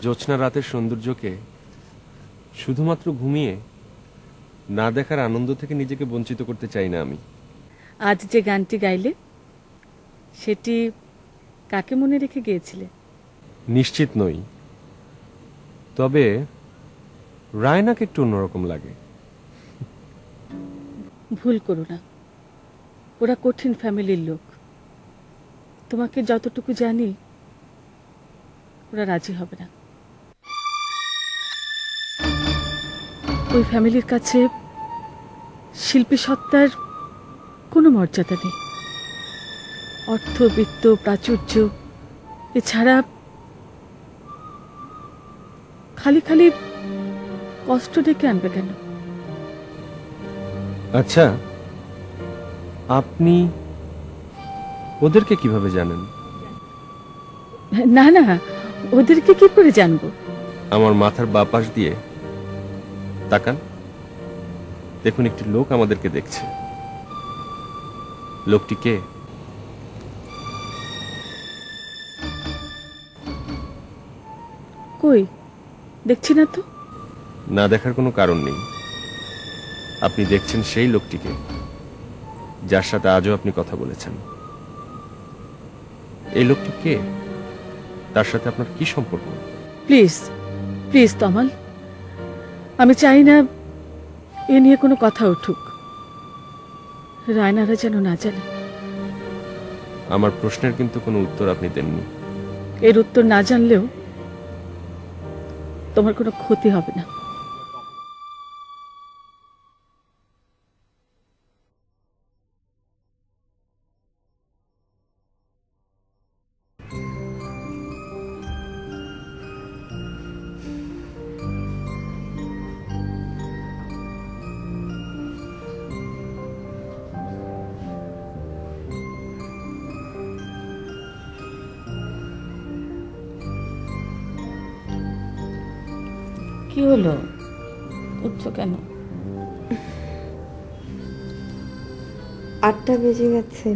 জ্যোৎস্না রাতের সৌন্দর্যকে শুধুমাত্র ঘুমিয়ে না দেখার আনন্দ থেকে নিজেকে বঞ্চিত করতে চাই না আমি। আজ যে গানটি গাইলে সেটি কাকে মনে রেখে গিয়েছিলে? নিশ্চিত নই, তবে রায়নাকে একটু অন্যরকম লাগে। ভুল করো না, ওরা কঠিন ফ্যামিলির লোক। তোমাকে যতটুকু জানি ওরা রাজি হবে না। ওই ফ্যামিলির কাছে শিল্পী সত্তার কোনো মর্যাদা নেই। অর্থ, বিত্ত, প্রাচুর্য এছাড়া খালি খালি কষ্ট ডেকে আনবে কেন? আচ্ছা, আপনি ওদেরকে কিভাবে জানেন? না না, ওদেরকে কি করে জানবো? আমার মাথার বাঁ পাশ দিয়ে তাকান, দেখুন একটি লোক আমাদেরকে দেখছে। লোকটি কে? কই দেখছি না তো। না দেখার কোনো কারণ নেই। আপনি দেখছেন সেই লোকটিকে যার সাথে আজও আপনি কথা বলেছেন। এই লোকটি কে? তার সাথে আপনার কি সম্পর্ক? প্লিজ প্লিজ তমাল, আমি চাই না এ নিয়ে কোনো কথা উঠুক। রায়নারা যেন না জানে। আমার প্রশ্নের কিন্তু কোনো উত্তর আপনি দেননি। এর উত্তর না জানলেও তোমার কোনো ক্ষতি হবে না। কি হলো, উঠছো কেন? 8টা বেজে গেছে।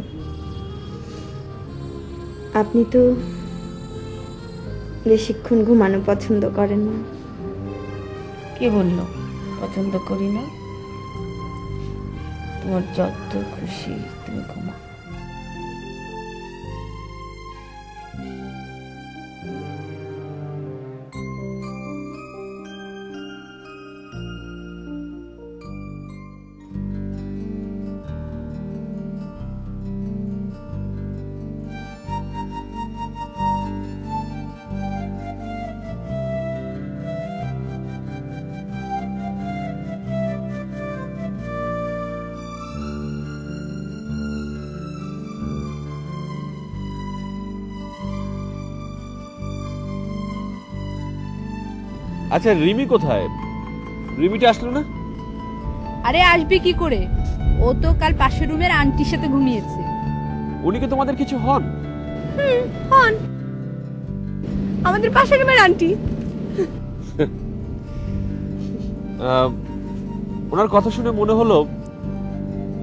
আপনি তো বেশিক্ষণ ঘুমানো পছন্দ করেন না। কে বললো পছন্দ করি না? তোমার যত খুশি তুমি ঘুমাও। আচ্ছা, রিমি কোথায়? রিমিটা আসলো না? আরে আসবে কি করে, ও তো কাল পাশের রুমের আন্টির সাথে ঘুমিয়েছে। উনি কি তোমাদের কিছু হন? হন, আমাদের পাশের রুমের আন্টি। ওনার কথা শুনে মনে হলো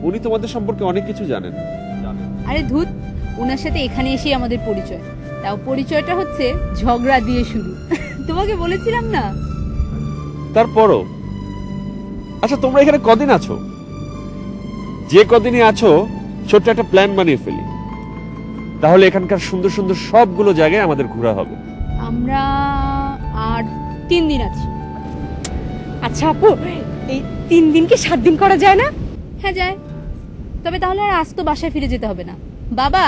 উনি তোমাদের সম্পর্কে অনেক কিছু জানেন। আরে ধুত, ওনার সাথে এখানে এসেই আমাদের পরিচয়, তাও পরিচয়টা হচ্ছে ঝগড়া দিয়ে শুরু। তোমাকে বলেছিলাম না? তারপরও আচ্ছা, তোমরা এখানে কদিন আছো? যে কদিনই আছো ছোট্ট একটা প্ল্যান বানিয়ে ফেলি, তাহলে এখানকার সুন্দর সুন্দর সবগুলো জায়গায় আমাদের ঘোরা হবে। আমরা আর 3 দিন আছি। আচ্ছা আপু, এই 3 দিন কি 7 দিন করা যায় না? হ্যাঁ যায়, তবে তাহলে আর আজ তো বাসায় ফিরে যেতে হবে না। বাবা।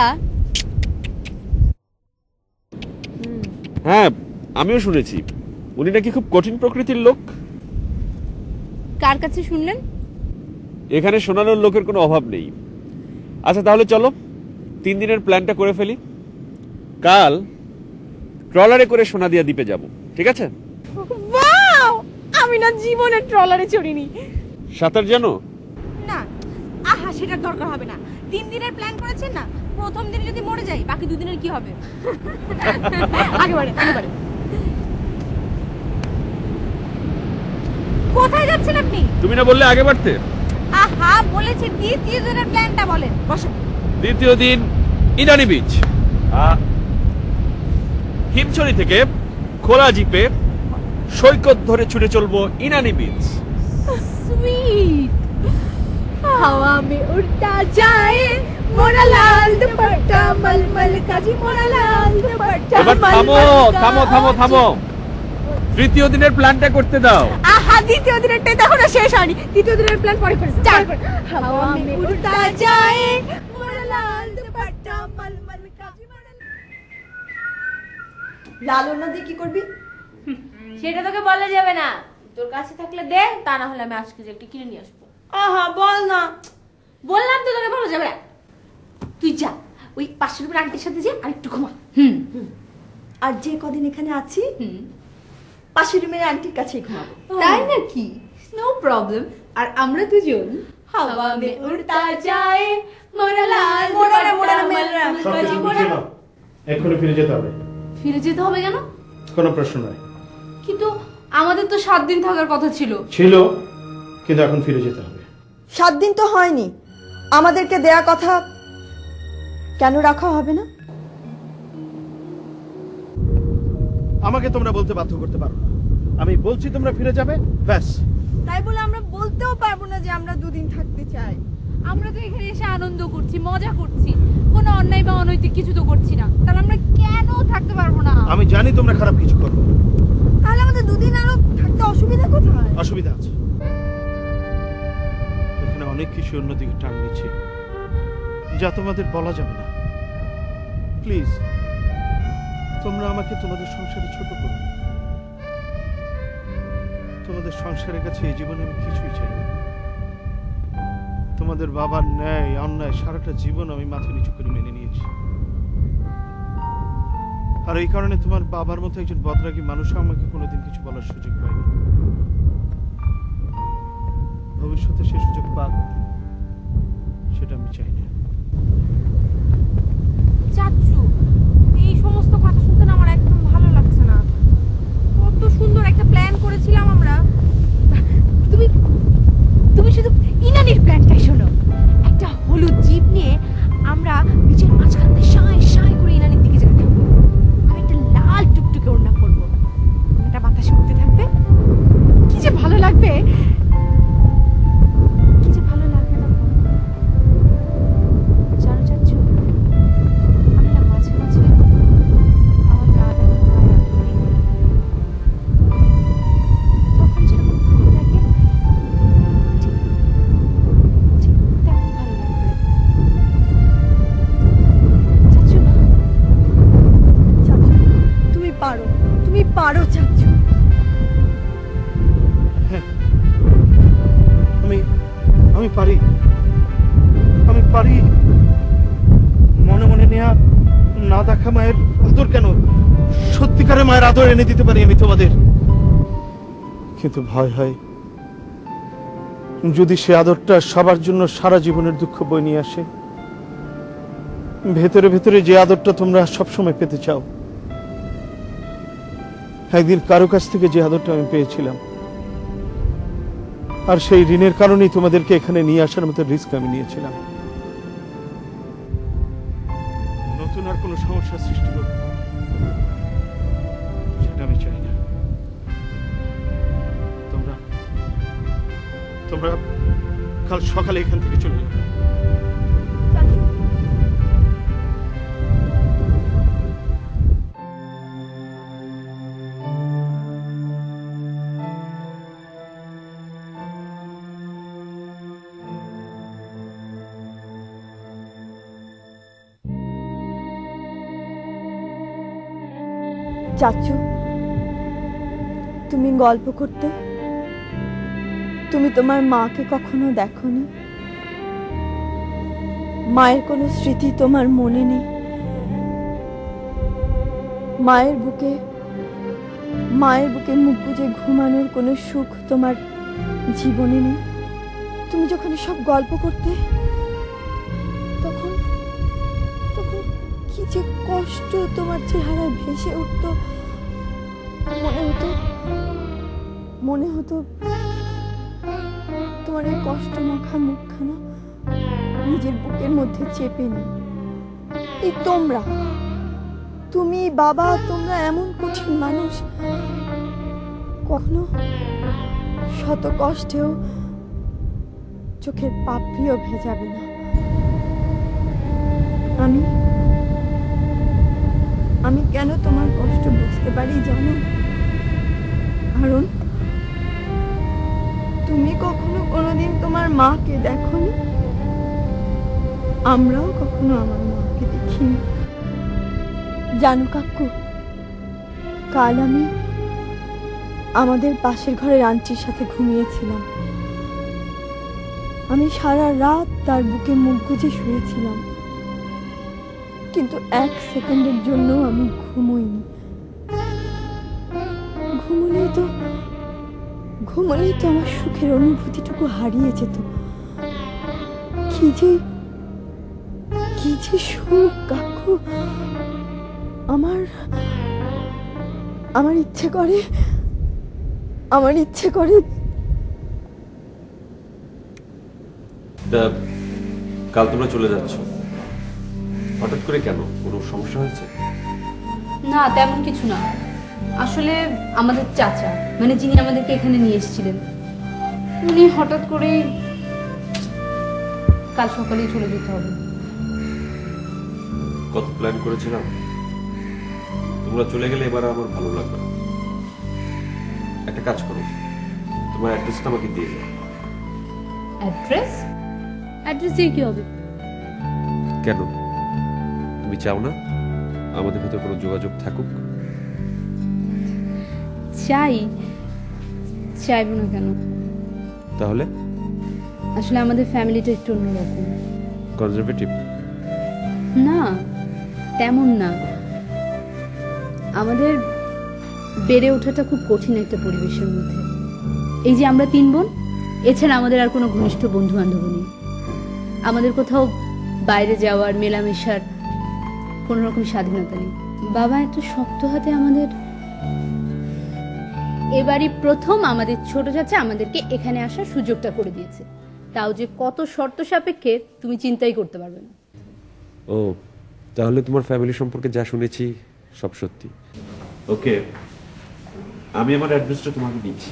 হ্যাঁ, আমিও শুনেছি উনি নাকি খুব কঠিন প্রকৃতির লোক। কার কাছে শুনলেন? এখানে শোনানোর লোকের কোনো অভাব নেই। আচ্ছা তাহলে চলো 3 দিনের প্ল্যানটা করে ফেলি। কাল ট্রলারে করে সোনাদিয়া দ্বীপে যাব, ঠিক আছে? ওয়াও, আমি না জীবনে ট্রলারে চড়িনি। সাঁতার জানো? না, আহা সেটার দরকার হবে না। 3 দিনের প্ল্যান করেছেন না, প্রথম দিনে যদি মরে যাই বাকি 2 দিনের কি হবে? আগেবারে। কোথায় যাচ্ছেন আপনি? তুমি না বললে আগে বাড়তে? আহা বলেছি দ্বিতীয় দিনের প্ল্যানটা বলেন। বসো। দ্বিতীয় দিন ইনানি বিচ। হিমছড়ি থেকে খোলা জিপে সৈকত ধরে ছুটে চলবো ইনানি বিচ। সুইট। হাওয়া মে উড়তা যায় মোরা লাল দুপাট্টা মলমল কাজি মোরা লাল দুপাট্টা এবার থামো তৃতীয় দিনের প্ল্যানটা করতে দাও। আহা দ্বিতীয় দিনেরটাই দেখো না শেষ হয়নি, তৃতীয় দিনের প্ল্যান পরে করেছি। হাওয়া মে উড়তা যায় মোরা লাল দুপাট্টা মলমল কাজি মোরা লাল ওড়না দিয়ে কি করবি? সেটা তোকে বলা যাবে না, তোর কাছে থাকলে দে, তা না হলে আমি আজকে যে একটা কিনে নিয়ে আসবো। আহা বল না। বললাম তো তোকে বলা যাবে না। তুই যা ওই 500 রুপির আন্টির সাথে যা আর একটু ঘুমা। আর যে কদিন এখানে আছি পাশের রুমের আন্টির কাছেই ঘুমাবো। তাই নাকি? No problem. আর আমরা দুজন হাওয়া মে উড়তা যায় মোরা লাল এক্ষুনি ফিরে যেতে হবে। ফিরে যেতে হবে কেন? কোনো প্রশ্ন নয়। কিন্তু আমাদের তো 7 দিন থাকার কথা ছিল। কিন্তু এখন ফিরে যেতে হবে। 7 দিন তো হয়নি, আমাদেরকে দেয়া কথা কেন রাখা হবে না? আমাকে তোমরা বলতে বাধ্য করতে পারো না। আমি বলছি তোমরা ফিরে যাবে, ব্যাস। তাই বলে আমরা বলতেও পারবো না যে আমরা 2 দিন থাকতে চাই। আমরা তো এখানে এসে আনন্দ করছি, মজা করছি, কোনো অন্যায় বা অনৈতিক কিছু তো করছি না, তাহলে আমরা কেন থাকতে পারবো না? আমি জানি তোমরা খারাপ কিছু করো। তাহলে আমাদের 2 দিন আরো থাকতে অসুবিধা কোথায়? অসুবিধা আছে, এখানে অনেক কিছু অন্যদিকে টান নিচ্ছে যা তোমাদের বলা যাবে না। প্লিজ তোমরা আমাকে তোমাদের সংসারে ছোট করো। তোমাদের সংসারের কাছে এই জীবনে আমি কিছুই চাই না। তোমাদের বাবার ন্যায় অন্যায় সারাটা জীবন আমি মাথা নিচু করে মেনে নিয়েছি। আর এই কারণে তোমার বাবার মতো একজন বদরাগী মানুষ আমাকে কোনোদিন কিছু বলার সুযোগ পায়নি। ভবিষ্যতে সে সুযোগ পাক, সেটা আমি চাই না। চাচু, এই সমস্ত কথা শুনতে না আমার একদম ভালো লাগছে না। কত সুন্দর একটা প্ল্যান করেছিলাম আমরা। তুমি শুধু ইনানির প্ল্যানটাই শোনো। একটা হলুদ জিপ নিয়ে আমরা বিচের মাঝখানে সাঁই সাঁই করে ইনানির দিকে যেতে থাকবো। আমি একটা লাল টুকটুকে ওড়না পরবো, এটা বাতাসে উঠতে থাকবে। কি যে ভালো লাগবে, কি যে ভালো লাগবে না জানো চাচু। আমি না মাঝে মাঝে আমার রাত এত ভয় রাখি, তখন যেরকম ভালো লাগে ঠিক তেমন ভালো লাগবে চাচু। চাচু তুমি পারো চাচু। আমি পারি। মনে মনে নেয়া না দেখা মায়ের আদর কেন, সত্যিকারে মায়ের আদর এনে দিতে পারি আমি তোমাদের। কিন্তু ভয় হয় যদি সে আদরটা সবার জন্য সারা জীবনের দুঃখ বয়ে নিয়ে আসে। ভেতরে ভেতরে যে আদরটা তোমরা সবসময় পেতে চাও, একদিন কারো কাছ থেকে যে আদরটা আমি পেয়েছিলাম, আর সেই ঋণের কারণেই তোমাদেরকে এখানে নিয়ে আসার মতো রিস্ক আমি নিয়েছিলাম। নতুন আর কোনো সমস্যা সৃষ্টি হোক সেটা আমি চাই না। তোমরা কাল সকালে এখান থেকে চলে যাবে। চাচু তুমি গল্প করতে, তুমি তোমার মাকে কখনো দেখোনি? মায়ের কোনো স্মৃতি তোমার মনে নেই? মায়ের বুকে মুখ গুজে ঘুমানোর কোনো সুখ তোমার জীবনে নেই? তুমি যখন সব গল্প করতে তখন কি যে কষ্ট তোমার চেহারায় ভেসে উঠত। মনে হতো তোমার এই কষ্ট মাখা মুখখানা নিজের বুকের মধ্যে চেপে নিই। এই তুমি বাবা, তোমরা এমন কঠিন মানুষ, কখনো শত কষ্টেও চোখের পাপড়িও ভেজাবে না। আমি কেন তোমার কষ্ট বুঝতে পারি জানো আরুন? তুমি কখনো কোনোদিন তোমার মাকে দেখোনি, আমরাও কখনো আমার মাকে দেখিনি। জানো কাকু, কাল আমি আমাদের পাশের ঘরের আন্টির সাথে ঘুমিয়েছিলাম। আমি সারা রাত তার বুকে মুখ গুজে শুয়েছিলাম, কিন্তু 1 সেকেন্ডের জন্য আমি ঘুমোইনি। ঘুমোলেই তো আমার সুখের অনুভূতিটুকু হারিয়ে যেত। কি যে সুখ কাকু! আমার ইচ্ছে করে কাল তোমরা চলে যাচ্ছ, হঠাৎ করে কেন? কোনো সমস্যা হয়েছে? না, তেমন কিছু না। আসলে আমাদের চাচা, মানে যিনি আমাদেরকে এখানে নিয়ে এসেছিলেন, উনি হঠাৎ করে কাল সকালেই চলে যেতে হবে। কত প্ল্যান করেছিলাম, তোমরা চলে গেলে এবার আমার ভালো লাগবে না। একটা কাজ করো, তোমার অ্যাড্রেসটা আমাকে দিয়ে দাও। অ্যাড্রেস দিয়ে কি হবে? কেন, তুমি চাও না আমাদের ভিতর কোনো যোগাযোগ থাকুক? চাইব না কেন? তাহলে আসলে আমাদের ফ্যামিলিটা একটু অন্যরকম। কনজারভেটিভ? না, তেমন না। আমাদের বেড়ে ওঠাটা খুব কঠিন একটা পরিবেশের মধ্যে। এই যে আমরা 3 বোন, এছাড়া আমাদের আর কোনো ঘনিষ্ঠ বন্ধু বান্ধব নেই। আমাদের কোথাও বাইরে যাওয়ার, মেলামেশার কোনো রকম স্বাধীনতা নেই। বাবা এত শক্ত হাতে আমাদের, এবারই প্রথম আমাদের ছোট চাচা আমাদেরকে এখানে আসার সুযোগটা করে দিয়েছে। তাও যে কত শর্ত সাপেক্ষে তুমি চিন্তাই করতে পারবে না। ও, তাহলে তোমার ফ্যামিলি সম্পর্কে যা শুনেছি সব সত্যি। ওকে, আমি আমার অ্যাড্রেসটা তোমাকে দিচ্ছি,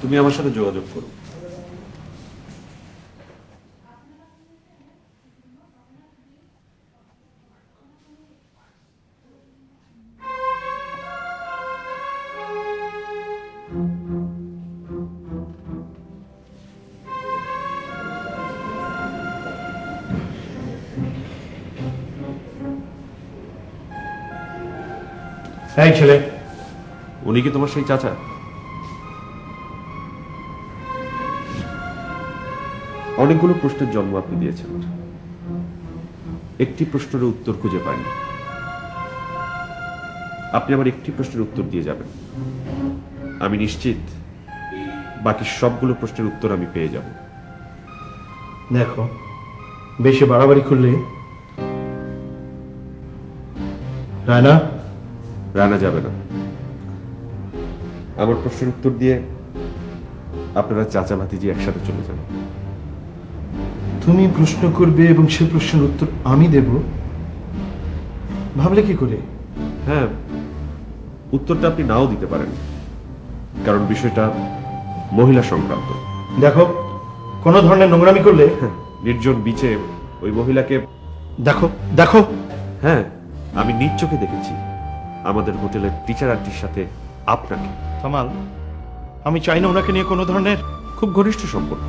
তুমি আমার সাথে যোগাযোগ করো। এই ছেলে, উনি কি তোমার সেই চাচা? অনেকগুলো প্রশ্নের জন্ম আপনি দিয়েছেন, একটি প্রশ্নের উত্তর খুঁজে পাইনি। আপনি আমার একটি প্রশ্নের উত্তর দিয়ে যাবেন, আমি নিশ্চিত বাকি সবগুলো প্রশ্নের উত্তর আমি পেয়ে যাব। দেখো, বেশি বাড়াবাড়ি করলে রানা যাবে না। আমার প্রশ্নের উত্তর দিয়ে আপনারা চাচা ভাতিজি একসাথে চলে যান। তুমি প্রশ্ন করবে এবং সে প্রশ্নের উত্তর আমি দেব, ভাবলে কি করে? হ্যাঁ, উত্তরটা আপনি নাও দিতে পারেন, কারণ বিষয়টা মহিলা সংক্রান্ত। দেখো, কোনো ধরনের নোংরামি করলে নির্জন বিচে ওই মহিলাকে দেখো দেখো হ্যাঁ, আমি নিজ চোখে দেখেছি আমাদের হোটেলের টিচার আন্টির সাথে আপনাকে। কামাল, আমি চাই না ওনাকে নিয়ে কোনো ধরনের খুব ঘনিষ্ঠ সম্পর্ক,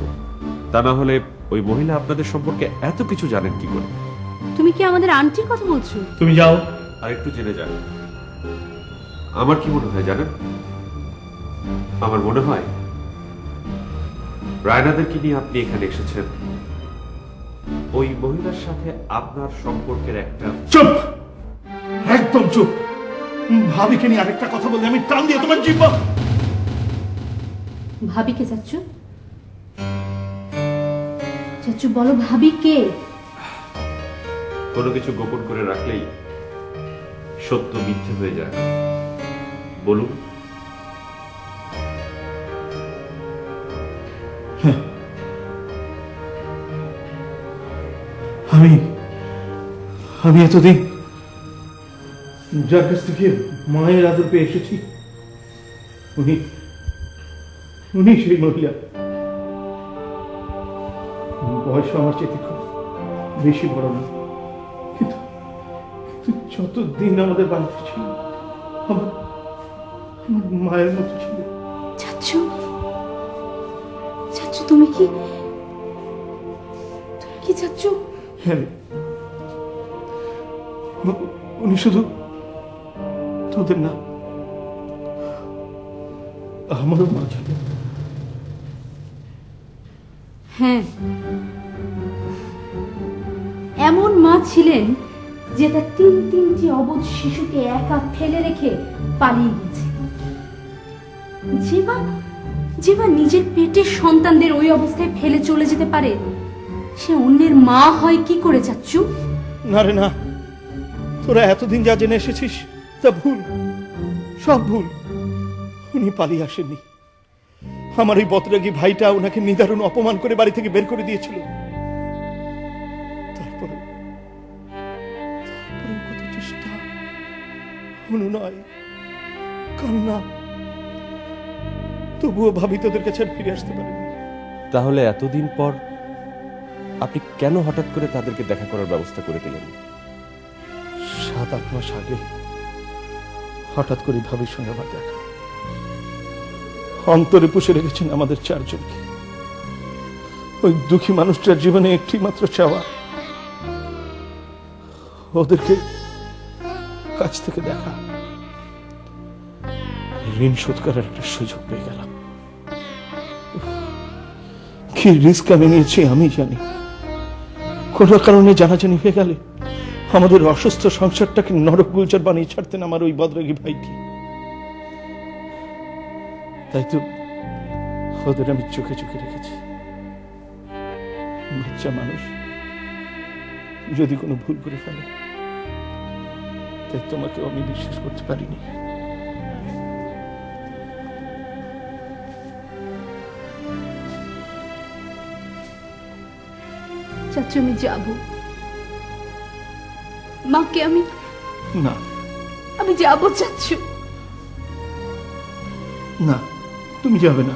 তা না হলে ওই মহিলা আপনাদের সম্পর্কে এত কিছু জানেন কি করে? তুমি কি আমাদের আন্টির কথা বলছো? তুমি যাও আর একটু জেনে যান। আমার কি মনে হয় জানেন? আমার মনে হয় রায়নাদেরকে নিয়ে আপনি এখানে এসেছেন ওই মহিলার সাথে আপনার সম্পর্কের একটা। চুপ, একদম চুপ। ভাবিকে নিয়ে আরেকটা কথা বললে আমি টান দিয়ে তোমার জিহ্বা। ভাবিকে চাচ্ছু? চাচ্ছু বলো, ভাবি কে? কোনো কিছু গোপন করে রাখলেই সত্য মিথ্যে হয়ে যায়। বলুন। আমি এতদিন যার কাছ থেকে মায়ের আদর পেয়ে এসেছি, উনি সেই মহিলা। বয়স আমার চেয়ে খুব বেশি বড় না, কিন্তু যতদিন আমাদের বাড়িতে ছিল আমার মায়ের মতো ছিল। চাচ্চু, চাচ্চু তুমি কি চাচ্চু? হ্যাঁ, উনি শুধু তোদের না, আমারও মা ছিল। হ্যাঁ, এমন মা ছিলেন যে তার তিনটি অবুঝ শিশুকে একা ফেলে রেখে পালিয়ে গেছে। যে মা নিজের পেটের সন্তানদের ওই অবস্থায় ফেলে চলে যেতে পারে, সে অন্যের মা হয় কি করে চাচ্চু? না রে না, তোরা এতদিন যা জেনে এসেছিস তা ভুল, সব ভুল। উনি পালিয়ে আসেননি। আমার এই বদরাগী ভাইটা ওনাকে নিদারুণ অপমান করে বাড়ি থেকে বের করে দিয়েছিল। তারপরে কত চেষ্টা, অনুনয়, কান্না, তবুও ভাবি তোদের কাছে আর ফিরে আসতে পারেনি। তাহলে এতদিন পর আপনি কেন হঠাৎ করে তাদেরকে দেখা করার ব্যবস্থা করে দিলেন? 7-8 মাস আগে হঠাৎ করে ভাবির সঙ্গে আমার দেখা। অন্তরে পুষে রেখেছেন আমাদের 4 জনকে। ওই দুঃখী মানুষটার জীবনে একটি মাত্র চাওয়া, ওদেরকে কাছ থেকে দেখা। ঋণ শোধ করার একটা সুযোগ পেয়ে গেলাম। কি রিস্ক আমি নিয়েছি আমি জানি। কোন কারণে জানাজানি হয়ে গেলে আমাদের অসুস্থ সংসারটাকে নরক গুলজার বানিয়ে ছাড়তেন আমার ওই বদরাগী ভাইটি। তাই তো ওদের আমি চোখে চোখে রেখেছি। বাচ্চা মানুষ যদি কোনো ভুল করে ফেলে, তাই তোমাকে আমি বিশ্বাস করতে পারিনি। চাচ্চু, আমি যাব। মাকে আমি না, আমি যাব চাচ্চু। না, তুমি যাবে না।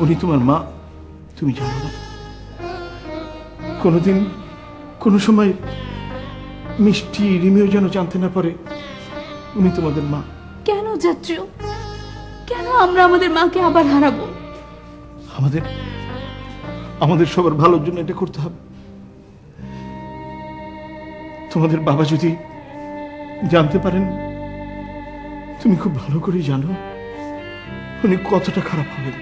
উনি তোমার মা, তুমি জানো না? কোনোদিন কোনো সময় মিষ্টি রিমিও যেন জানতে না পারে উনি তোমাদের মা। কেন চাচ্চু? কেন আমরা আমাদের মাকে আবার হারাবো? আমাদের সবার ভালোর জন্য এটা করতে হবে। তোমাদের বাবা যদি জানতে পারেন, তুমি খুব ভালো করে জানো উনি কতটা খারাপ হবেন।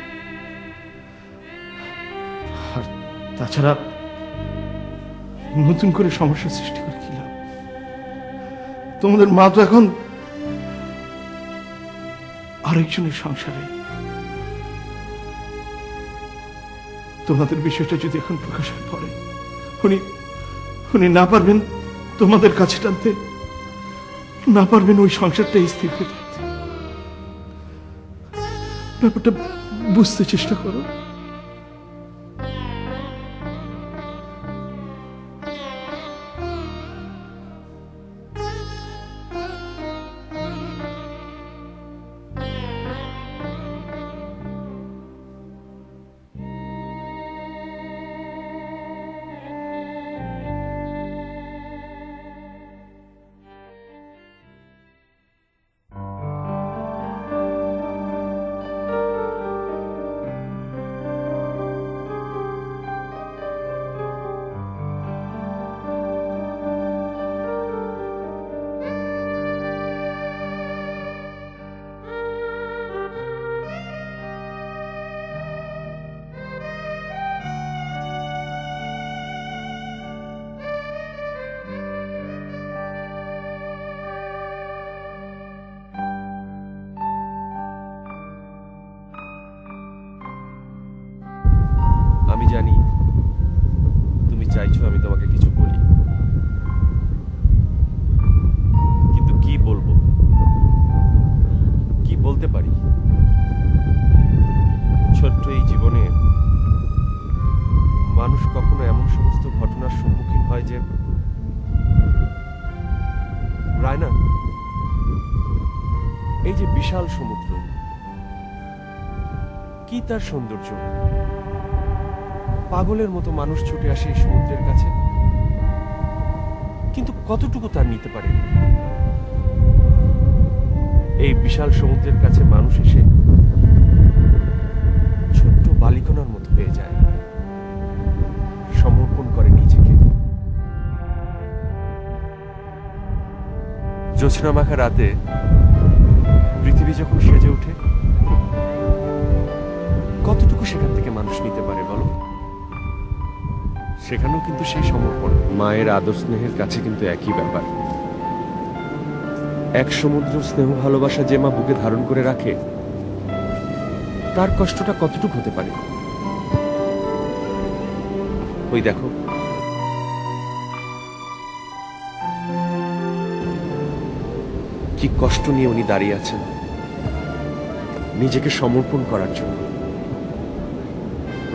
আর তাছাড়া নতুন করে সমস্যা সৃষ্টি করে কি লাভ? তোমাদের মা তো এখন আরেকজনের সংসারে। তোমাদের বিষয়টা যদি এখন প্রকাশ হয়ে পড়ে, উনি না পারবেন তোমাদের কাছে টানতে, না পারবেন ওই সংসারটা স্থির হয়ে থাকতে। ব্যাপারটা বুঝতে চেষ্টা করো। আমি জানি তুমি চাইছো আমি তোমাকে কিছু বলি, কিন্তু কি বলবো, কি বলতে পারি? ছোট্ট এই জীবনে মানুষ কখনো এমন সমস্ত ঘটনার সম্মুখীন হয় যে, রায়না, এই যে বিশাল সমুদ্র, কি তার সৌন্দর্য, পাগলের মতো মানুষ ছুটে আসে এই সমুদ্রের কাছে, কিন্তু কতটুকু তার নিতে পারে? এই বিশাল সমুদ্রের কাছে মানুষ এসে ছোট্ট বালিকণার মতো হয়ে যায়, সমর্পণ করে নিজেকে। জ্যোৎস্না মাখা রাতে পৃথিবী যখন সেজে ওঠে, কতটুকু সেখান থেকে মানুষ নিতে পারে বলো? সেখানেও কিন্তু সেই সমর্পণ। মায়ের আদর স্নেহের কাছে কিন্তু একই ব্যাপার। এক সমুদ্র স্নেহ ভালোবাসা যে মা বুকে ধারণ করে রাখে, তার কষ্টটা কতটুকু হতে পারে? ওই দেখো, কি কষ্ট নিয়ে উনি দাঁড়িয়ে আছেন নিজেকে সমর্পণ করার জন্য।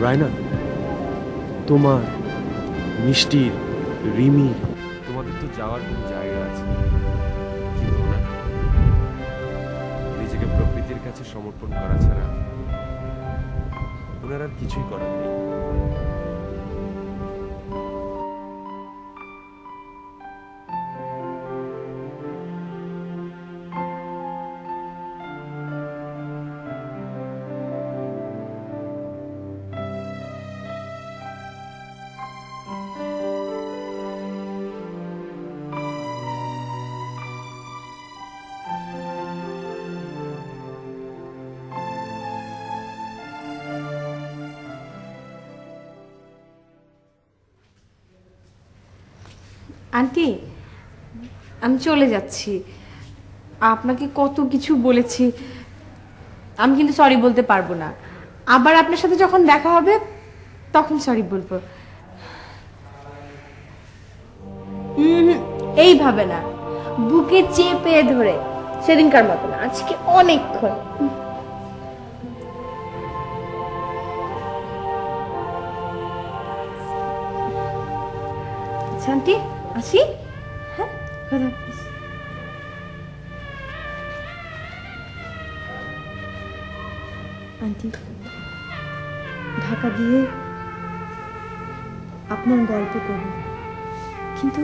রায়না, তোমার, মিষ্টির, রিমির, তোমাদের তো যাওয়ার কোন জায়গা আছে, কিন্তু না, নিজেকে প্রকৃতির কাছে সমর্পণ করা ছাড়া ওনার আর কিছুই করার নেই। আন্টি, আমি চলে যাচ্ছি। আপনাকে কত কিছু বলেছি, আমি কিন্তু সরি বলতে পারবো না। আবার আপনার সাথে যখন দেখা হবে তখন সরি বলবো। এইভাবে না, বুকে চেপে ধরে, সেদিনকার মতো না, আজকে অনেকক্ষণ। আন্টি আসি। হ্যাঁ, কথা আন্টি, ঢাকা গিয়ে আপনার গল্প করব, কিন্তু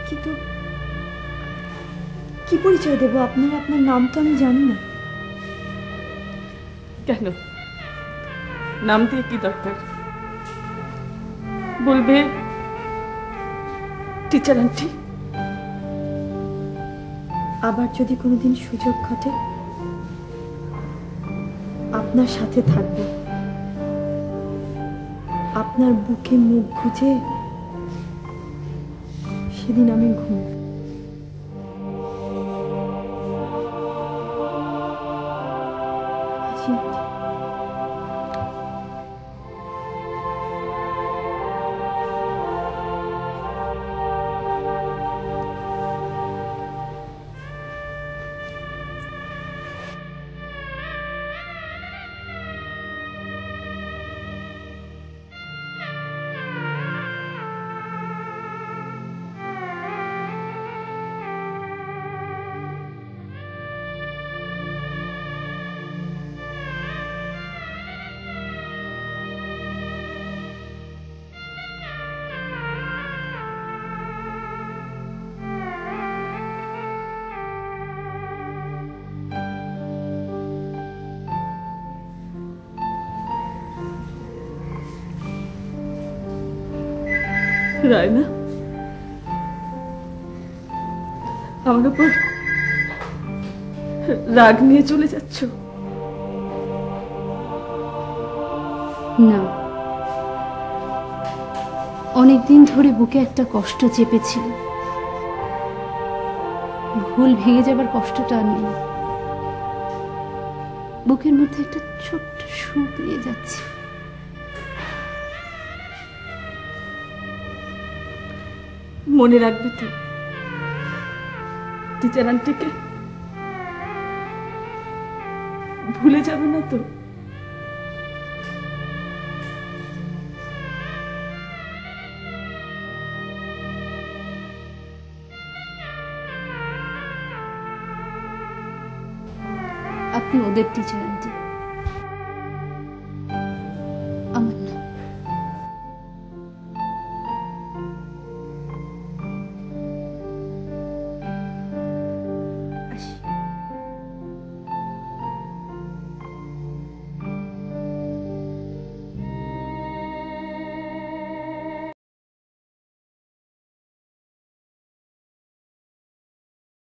কিন্তু কি পরিচয় দেব আপনার? আপনার নাম তো আমি জানি না। কেন, নাম দিয়ে কি দরকার? বলবে টিচার আন্টি। আবার যদি কোনোদিন সুযোগ ঘটে, আপনার সাথে থাকবো, আপনার বুকে মুখ গুজে সেদিন আমি ঘুম। রায়না, আমার উপর রাগ নিয়ে চলে যাচ্ছ? না, অনেকদিন ধরে বুকে একটা কষ্ট চেপেছিল। ভুল ভেঙে যাবার কষ্টটা আর নেই। বুকের মধ্যে একটা ছোট্ট সুখ নিয়ে যাচ্ছে। মনে রাখবে তো টিচার আন্টিকে? ভুলে যাবে না তো? আপনি ওদের টিচার আন্টি,